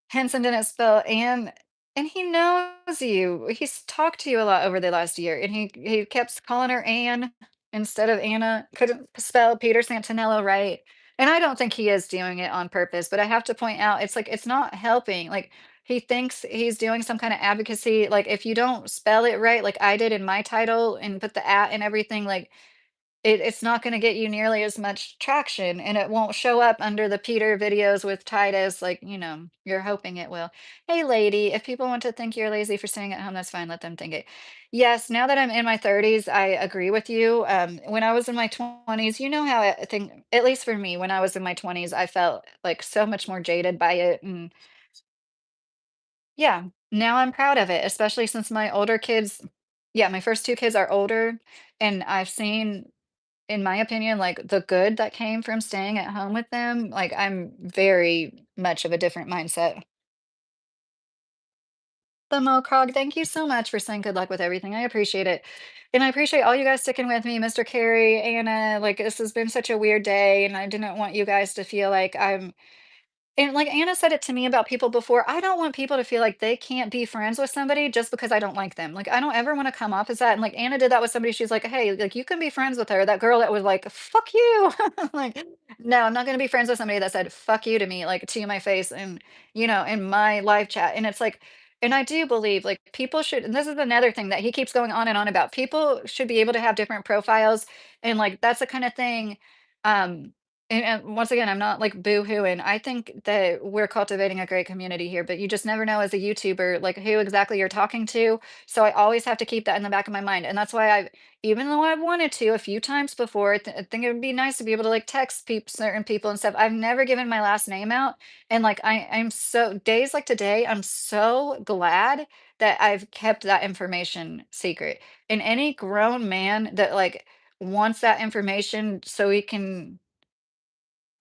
Henson didn't spell and he knows you. He's talked to you a lot over the last year, and he kept calling her Anne instead of Anna. Couldn't spell Peter Santinello right. And I don't think he is doing it on purpose, but I have to point out it's like it's not helping. Like he thinks he's doing some kind of advocacy. Like if you don't spell it right, like I did in my title and put the at and everything, like it's not gonna get you nearly as much traction, and it won't show up under the Peter videos with Titus like, you're hoping it will. Hey, lady, if people want to think you're lazy for staying at home, that's fine, let them think it. Yes, now that I'm in my 30s, I agree with you. When I was in my 20s, you know how I think, at least for me, when I was in my 20s, I felt like so much more jaded by it. And yeah, now I'm proud of it, especially since my older kids, yeah, my first two kids are older, and I've seen, in my opinion, like the good that came from staying at home with them. Like I'm very much of a different mindset. The Mocrog, thank you so much for saying good luck with everything. I appreciate it. And I appreciate all you guys sticking with me, Mr. Carey, Anna. Like, this has been such a weird day, and I didn't want you guys to feel like I'm and like Anna said it to me about people before, I don't want people to feel like they can't be friends with somebody just because I don't like them. Like, I don't ever want to come off as that. And like Anna did that with somebody. She's like, hey, like you can be friends with her. That girl that was like, fuck you. Like, no, I'm not going to be friends with somebody that said fuck you to me, like to my face and, in my live chat. And it's like, and I do believe like people should, and this is another thing that he keeps going on and on about. People should be able to have different profiles. And like, that's the kind of thing. Um, and once again, I'm not like boo-hooing. I think that we're cultivating a great community here, but you just never know as a YouTuber, like who exactly you're talking to. So I always have to keep that in the back of my mind. And that's why even though I've wanted to a few times before, I think it would be nice to be able to like text certain people and stuff. I've never given my last name out. And like, I'm so, days like today, I'm so glad that I've kept that information secret. And any grown man that like wants that information so he can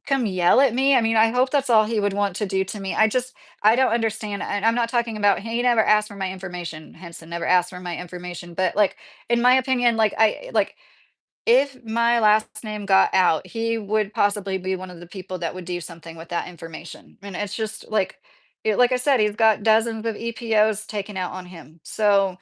come yell at me? I mean, I hope that's all he would want to do to me. I don't understand, and I'm not talking about he never asked for my information, Henson never asked for my information, but, like, in my opinion, if my last name got out, he would possibly be one of the people that would do something with that information, and it's just, like I said, he's got dozens of EPOs taken out on him, so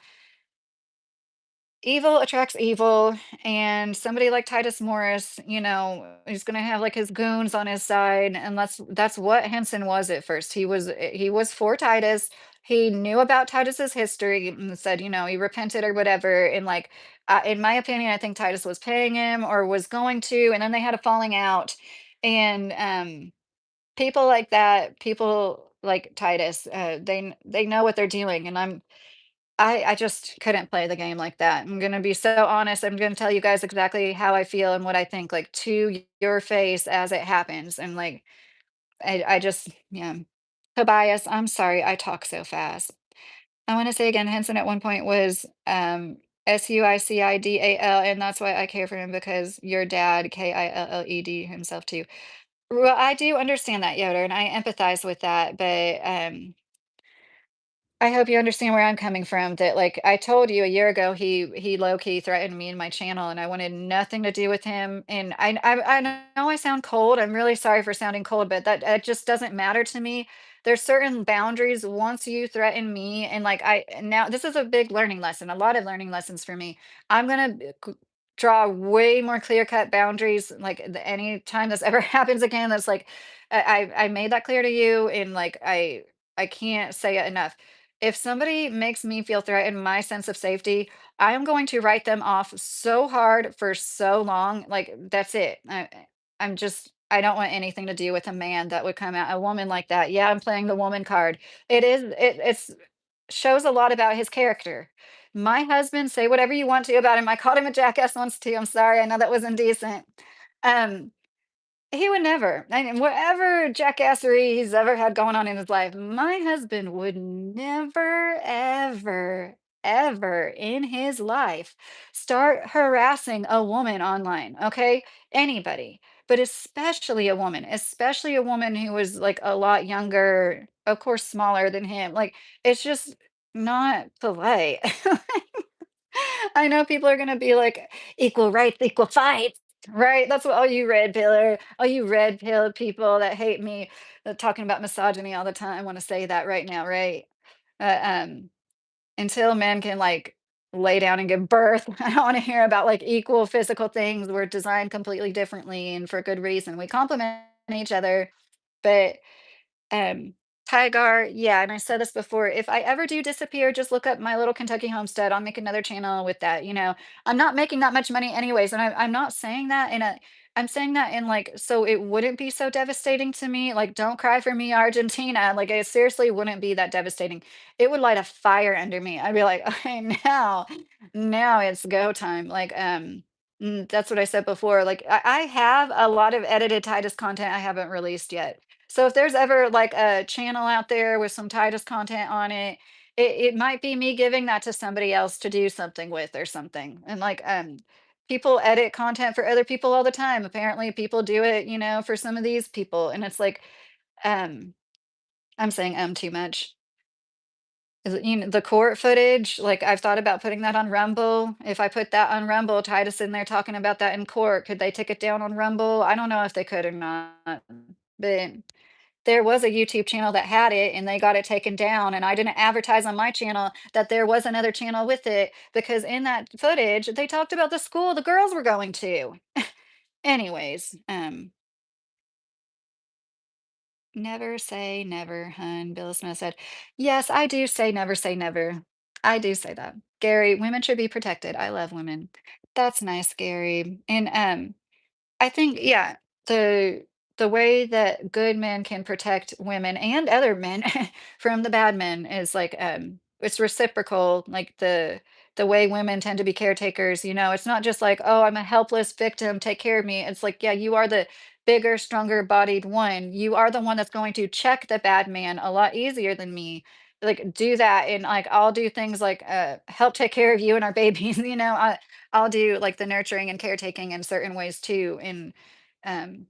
evil attracts evil, and somebody like Titus Morris, he's gonna have like his goons on his side, and that's what Henson was at first. He was for Titus. He knew about Titus's history and said, he repented or whatever. And like, in my opinion, I think Titus was paying him or was going to, and then they had a falling out. And people like that, people like Titus, they know what they're doing, and I just couldn't play the game like that. I'm gonna be so honest. I'm gonna tell you guys exactly how I feel and what I think, like to your face as it happens. And like I just yeah. Tobias, I'm sorry, I talk so fast. I want to say again, Henson at one point was Suicidal, and that's why I care for him because your dad, Killed himself too. Well, I do understand that, Yoder, and I empathize with that, but I hope you understand where I'm coming from, that, like, I told you a year ago, he low-key threatened me and my channel, and I wanted nothing to do with him, and I know I sound cold, I'm really sorry for sounding cold, but that just doesn't matter to me. There's certain boundaries once you threaten me, and, like, I now this is a big learning lesson, a lot of learning lessons for me. I'm gonna draw way more clear-cut boundaries, like, any time this ever happens again, that's like I made that clear to you, and, like, I can't say it enough. If somebody makes me feel threatened, my sense of safety, I am going to write them off so hard for so long. Like, that's it. I don't want anything to do with a man that would come at a woman like that. Yeah, I'm playing the woman card. It's shows a lot about his character. My husband, say whatever you want to about him. I called him a jackass once too. I'm sorry. I know that was indecent. Um, he would never. And whatever jackassery he's ever had going on in his life, my husband would never, ever, ever in his life start harassing a woman online. Okay. Anybody, but especially a woman who was like a lot younger, of course, smaller than him. Like, it's just not polite. I know people are gonna be like, equal rights, equal fights, right? That's what all you red pill people that hate me, talking about misogyny all the time, want to say that right now, right? Um, until men can like lay down and give birth, I don't want to hear about like equal physical things. We're designed completely differently and for good reason. We complement each other, but um, Tigar, yeah, and I said this before, if I ever do disappear, just look up my little Kentucky homestead. I'll make another channel with that. I'm not making that much money anyways, and I'm not saying that I'm saying that in like so it wouldn't be so devastating to me. Like, don't cry for me, Argentina. Like, it seriously wouldn't be that devastating. It would light a fire under me. I'd be like, okay, now it's go time. Like, that's what I said before. Like, I have a lot of edited Titus content I haven't released yet. So if there's ever like a channel out there with some Titus content on it, it might be me giving that to somebody else to do something with or something. And like people edit content for other people all the time. Apparently people do it, for some of these people. And it's like um I'm saying too much. The court footage, like, I've thought about putting that on Rumble. If I put that on Rumble, Titus in there talking about that in court, could they take it down on Rumble? I don't know if they could or not, but there was a YouTube channel that had it, and they got it taken down, and I didn't advertise on my channel that there was another channel with it, because in that footage, they talked about the school the girls were going to. Anyways, never say never, hun, Bill Smith said. Yes, I do say never. I do say that. Gary, women should be protected. I love women. That's nice, Gary. And I think, yeah, the the way that good men can protect women and other men from the bad men is like it's reciprocal, like the way women tend to be caretakers, it's not just like, oh, I'm a helpless victim, take care of me. It's like, yeah, you are the bigger, stronger bodied one. You are the one that's going to check the bad man a lot easier than me. Like do that, and like I'll do things like help take care of you and our babies, I'll do like the nurturing and caretaking in certain ways too. And um,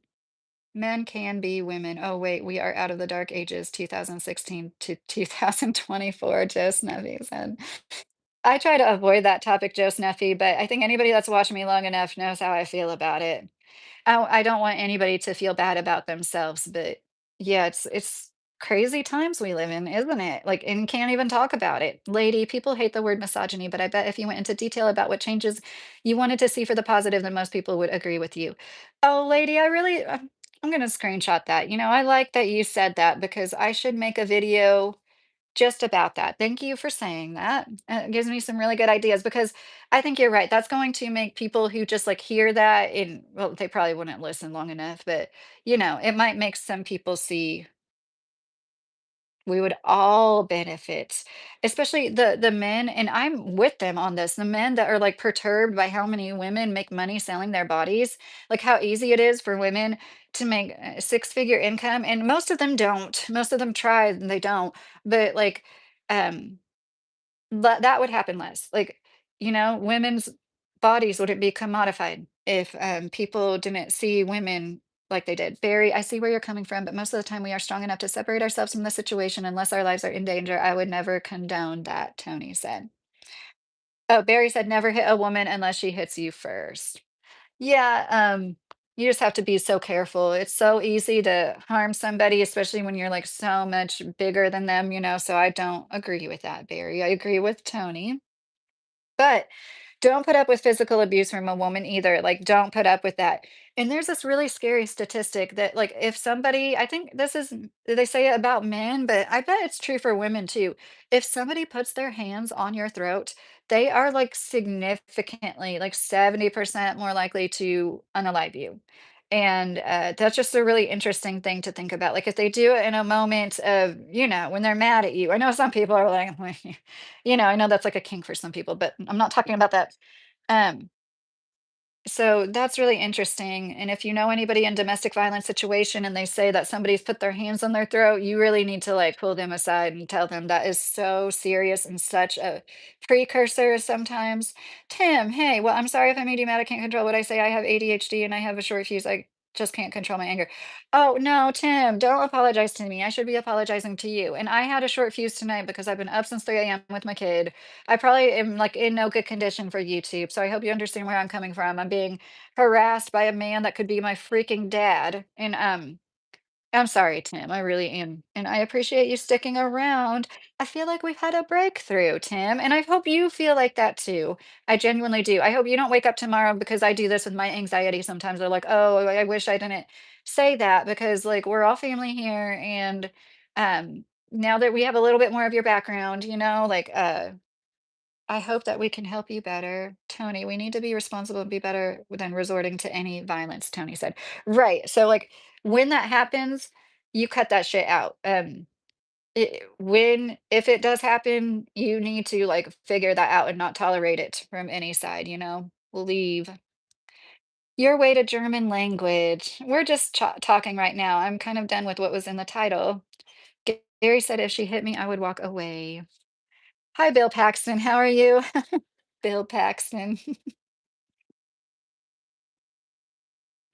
men can be women. Oh, wait, we are out of the dark ages, 2016 to 2024, Joe Snuffy said. I try to avoid that topic, Joe Snuffy, but I think anybody that's watched me long enough knows how I feel about it. I don't want anybody to feel bad about themselves, but yeah, it's crazy times we live in, isn't it? Like, and can't even talk about it. Lady, people hate the word misogyny, but I bet if you went into detail about what changes you wanted to see for the positive, then most people would agree with you. Oh, lady, I'm gonna screenshot that. I like that you said that because I should make a video just about that. Thank you for saying that. It gives me some really good ideas because I think you're right. That's going to make people who just like hear that and well, they probably wouldn't listen long enough, but it might make some people see we would all benefit, especially the men, and I'm with them on this. The men that are like perturbed by how many women make money selling their bodies, like how easy it is for women to make a six-figure income, and most of them don't. Most of them try and they don't. But like, um, that would happen less. Like, women's bodies wouldn't be commodified if people didn't see women like they did. Barry, I see where you're coming from, but most of the time we are strong enough to separate ourselves from the situation unless our lives are in danger. I would never condone that, Tony said. Oh, Barry said never hit a woman unless she hits you first. Yeah, you just have to be so careful. It's so easy to harm somebody, especially when you're like so much bigger than them, so I don't agree with that, Barry. I agree with Tony. But don't put up with physical abuse from a woman either. Like, don't put up with that. And there's this really scary statistic that, like, if somebody, I think this is, they say it about men, but I bet it's true for women too. If somebody puts their hands on your throat, they are like significantly, like 70% more likely to unalive you. And that's just a really interesting thing to think about. Like, if they do it in a moment of, when they're mad at you, I know some people are like, I know that's like a kink for some people, but I'm not talking about that. Um, so that's really interesting. And if you know anybody in domestic violence situation and they say that somebody's put their hands on their throat, you really need to like pull them aside and tell them that is so serious and such a precursor sometimes. Tim, hey, well, I'm sorry if I made you mad. I can't control what I say. I have ADHD and I have a short fuse. I just can't control my anger. Oh, no, Tim, don't apologize to me. I should be apologizing to you. And I had a short fuse tonight because I've been up since 3 a.m. with my kid. I probably am like in no good condition for YouTube. So I hope you understand where I'm coming from. I'm being harassed by a man that could be my freaking dad. And I'm sorry, Tim. I really am. And I appreciate you sticking around. I feel like we've had a breakthrough, Tim. And I hope you feel like that too. I genuinely do. I hope you don't wake up tomorrow because I do this with my anxiety sometimes. They're like, oh, I wish I didn't say that because like we're all family here. And now that we have a little bit more of your background, like I hope that we can help you better. Tony, we need to be responsible and be better than resorting to any violence, Tony said. Right. So like when that happens, you cut that shit out. If it does happen, you need to like figure that out and not tolerate it from any side, Leave your way to German language. We're just talking right now. I'm kind of done with what was in the title. Gary said if she hit me, I would walk away. Hi, Bill Paxton. How are you? Bill Paxton.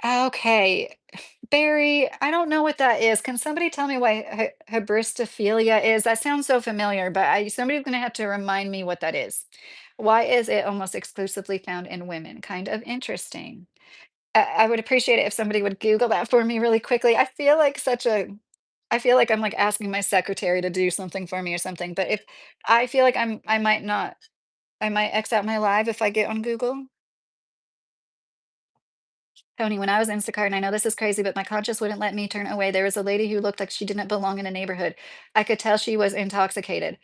Okay. Barry, I don't know what that is. Can somebody tell me what hybristophilia is? That sounds so familiar, but somebody's gonna have to remind me what that is. Why is it almost exclusively found in women? Kind of interesting. I would appreciate it if somebody would Google that for me really quickly. I feel like I'm like asking my secretary to do something for me or something. But if I feel like I might not, I might X out my live if I get on Google. Tony, when I was Instacart, and I know this is crazy, but my conscience wouldn't let me turn away. There was a lady who looked like she didn't belong in a neighborhood. I could tell she was intoxicated.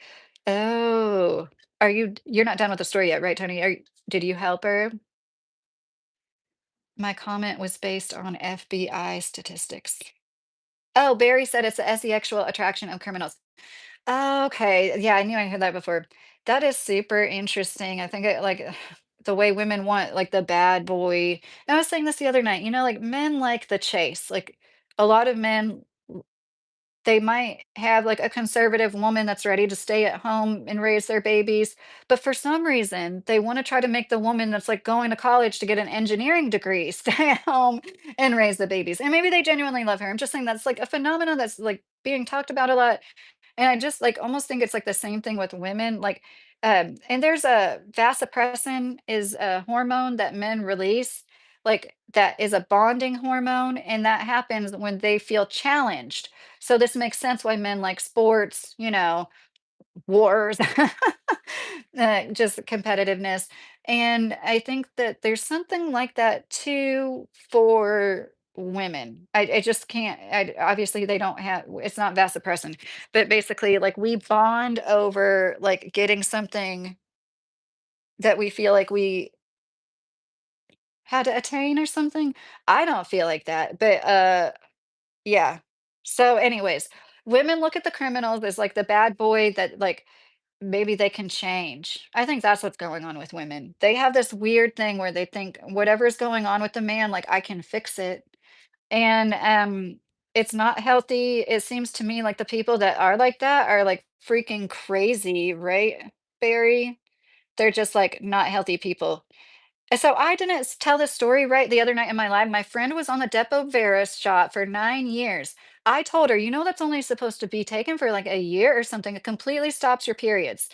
Oh, you're not done with the story yet, right, Tony? Did you help her? My comment was based on FBI statistics. Oh, Barry said it's the sexual attraction of criminals. Okay. Yeah, I knew I heard that before. That is super interesting. I think the way women want like the bad boy. And I was saying this the other night, like men like the chase. Like a lot of men, they might have like a conservative woman that's ready to stay at home and raise their babies, but for some reason they want to try to make the woman that's like going to college to get an engineering degree stay at home and raise the babies. And maybe they genuinely love her. I'm just saying that's like a phenomenon that's like being talked about a lot, and I just like almost think it's like the same thing with women. Like, and there's a vasopressin is a hormone that men release, like that is a bonding hormone, and that happens when they feel challenged. So this makes sense why men like sports, wars, just competitiveness. And I think that there's something like that too for women. I just can't, obviously they don't have, it's not vasopressin, but basically like we bond over like getting something that we feel like we had to attain or something. I don't feel like that, but yeah. So anyways, women look at the criminals as like the bad boy that like maybe they can change. I think that's what's going on with women. They have this weird thing where they think whatever's going on with the man, like I can fix it. And it's not healthy. It seems to me like the people that are like that are like freaking crazy, right, Barry? They're just like not healthy people. And so I didn't tell this story right the other night in my live. My friend was on the Depo-Provera shot for 9 years. I told her, that's only supposed to be taken for like a year or something. It completely stops your periods.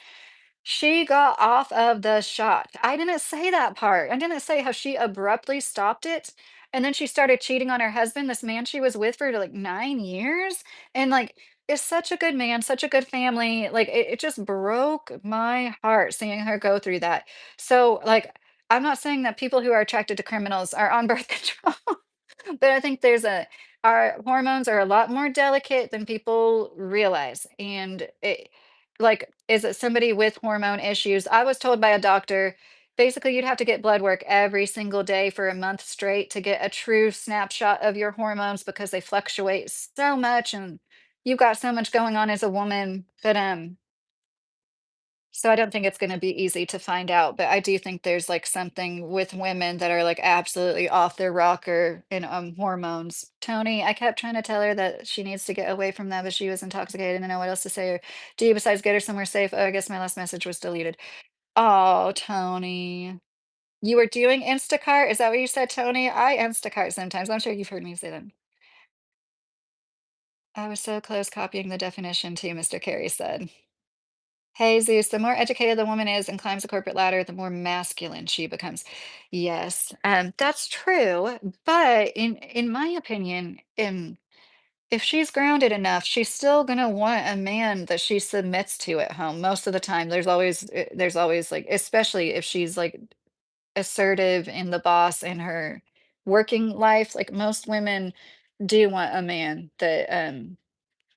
She got off of the shot. I didn't say that part. I didn't say how she abruptly stopped it. And then she started cheating on her husband, this man she was with for like 9 years. And like, is such a good man, such a good family. Like, it just broke my heart seeing her go through that. So, like, I'm not saying that people who are attracted to criminals are on birth control. But I think our hormones are a lot more delicate than people realize. And is it somebody with hormone issues? I was told by a doctor, basically, you'd have to get blood work every single day for a month straight to get a true snapshot of your hormones because they fluctuate so much and you've got so much going on as a woman. But so I don't think it's gonna be easy to find out, but I do think there's, like, something with women that are, like, absolutely off their rocker in, hormones. Tony, I kept trying to tell her that she needs to get away from that, but she was intoxicated, and I didn't know what else to say, or do you besides get her somewhere safe? Oh, I guess my last message was deleted. Oh, Tony. You were doing Instacart? Is that what you said, Tony? I Instacart sometimes. I'm sure you've heard me say that. I was so close copying the definition too, Mr. Carey said. Hey Zeus, the more educated the woman is and climbs the corporate ladder, the more masculine she becomes. Yes, that's true. But in my opinion, if she's grounded enough, she's still gonna want a man that she submits to at home. Most of the time, there's always like, especially if she's like assertive in the boss in her working life. Like most women do want a man that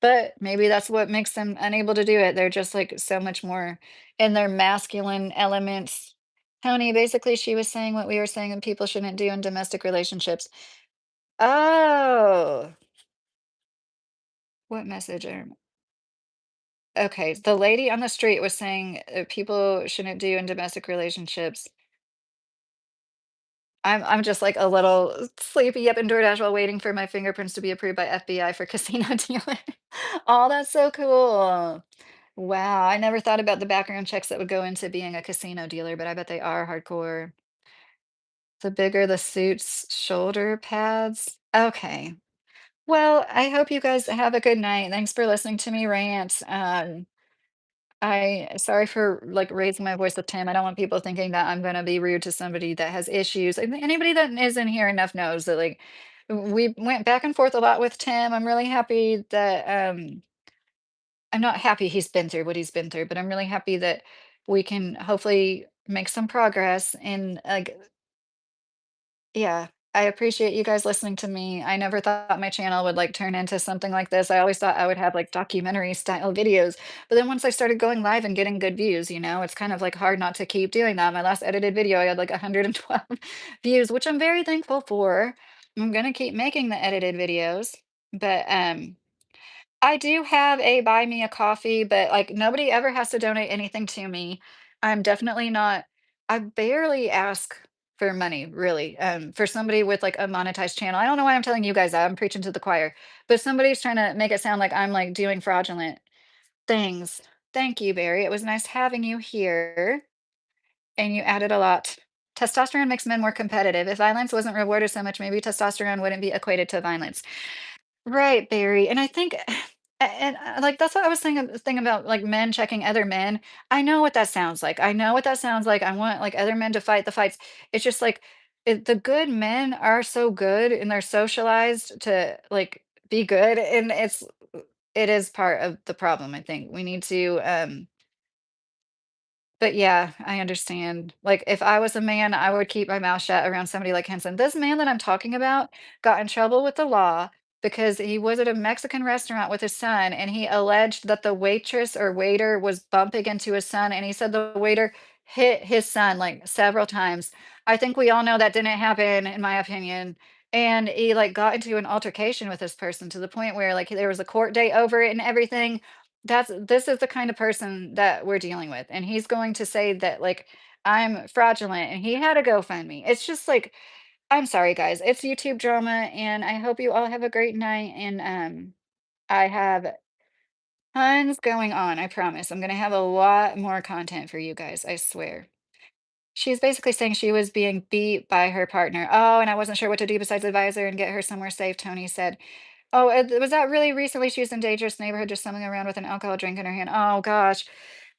but maybe that's what makes them unable to do it. They're just like so much more in their masculine elements. Tony, basically, she was saying what we were saying and people shouldn't do in domestic relationships. Oh, what message? Okay, the lady on the street was saying people shouldn't do in domestic relationships. I'm just like a little sleepy up in DoorDash while waiting for my fingerprints to be approved by FBI for casino dealer. Oh, that's so cool. Wow, I never thought about the background checks that would go into being a casino dealer, but I bet they are hardcore. The bigger the suit's shoulder pads. Okay. Well, I hope you guys have a good night. Thanks for listening to me rant. I sorry for like raising my voice with Tim. I don't want people thinking that I'm gonna be rude to somebody that has issues. I think anybody that is in here enough knows that like we went back and forth a lot with Tim. I'm really happy that I'm not happy he's been through what he's been through, but I'm really happy that we can hopefully make some progress and like yeah, I appreciate you guys listening to me. I never thought my channel would like turn into something like this. I always thought I would have like documentary style videos. But then once I started going live and getting good views, it's kind of like hard not to keep doing that. My last edited video, I had like 112 views, which I'm very thankful for. I'm gonna keep making the edited videos. But I do have a buy me a coffee, but, like, nobody ever has to donate anything to me. I'm definitely not I barely ask for money, really, for somebody with, like, a monetized channel. I don't know why I'm telling you guys that, I'm preaching to the choir, but somebody's trying to make it sound like I'm, like, doing fraudulent things. Thank you, Barry. It was nice having you here, and you added a lot. Testosterone makes men more competitive. If violence wasn't rewarded so much, maybe testosterone wouldn't be equated to violence. Right, Barry, and I think like, that's what I was thinking about, like, men checking other men. I know what that sounds like. I know what that sounds like. I want, like, other men to fight the fights. It's just, like, the good men are so good, and they're socialized to, like, be good, and it is part of the problem, I think. We need to, but yeah, I understand. Like, if I was a man, I would keep my mouth shut around somebody like Henson. This man that I'm talking about got in trouble with the law because he was at a Mexican restaurant with his son and he alleged that the waitress or waiter was bumping into his son. And he said the waiter hit his son like several times. I think we all know that didn't happen, in my opinion. And he like got into an altercation with this person to the point where like there was a court date over it and everything. This is the kind of person that we're dealing with, and he's going to say that, like, I'm fraudulent, and he had a GoFundMe. It's just like, I'm sorry, guys. It's YouTube drama, and I hope you all have a great night, and, I have tons going on, I promise. I'm gonna have a lot more content for you guys, I swear. She's basically saying she was being beat by her partner. Oh, and I wasn't sure what to do besides advise her and get her somewhere safe, Tony said. Oh, was that really recently? She was in dangerous neighborhood, just swimming around with an alcohol drink in her hand. Oh gosh.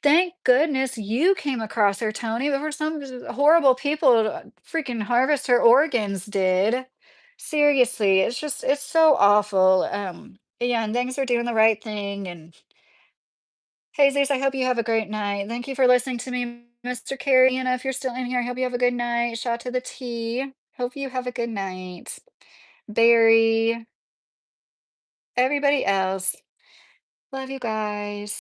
Thank goodness you came across her, Tony. Before some horrible people freaking harvest her organs did. Seriously, it's so awful. Yeah, and thanks for doing the right thing. And hey, Zeus, I hope you have a great night. Thank you for listening to me, Mr. Carey. And if you're still in here, I hope you have a good night. Shot to the T. Hope you have a good night. Barry, everybody else. Love you guys.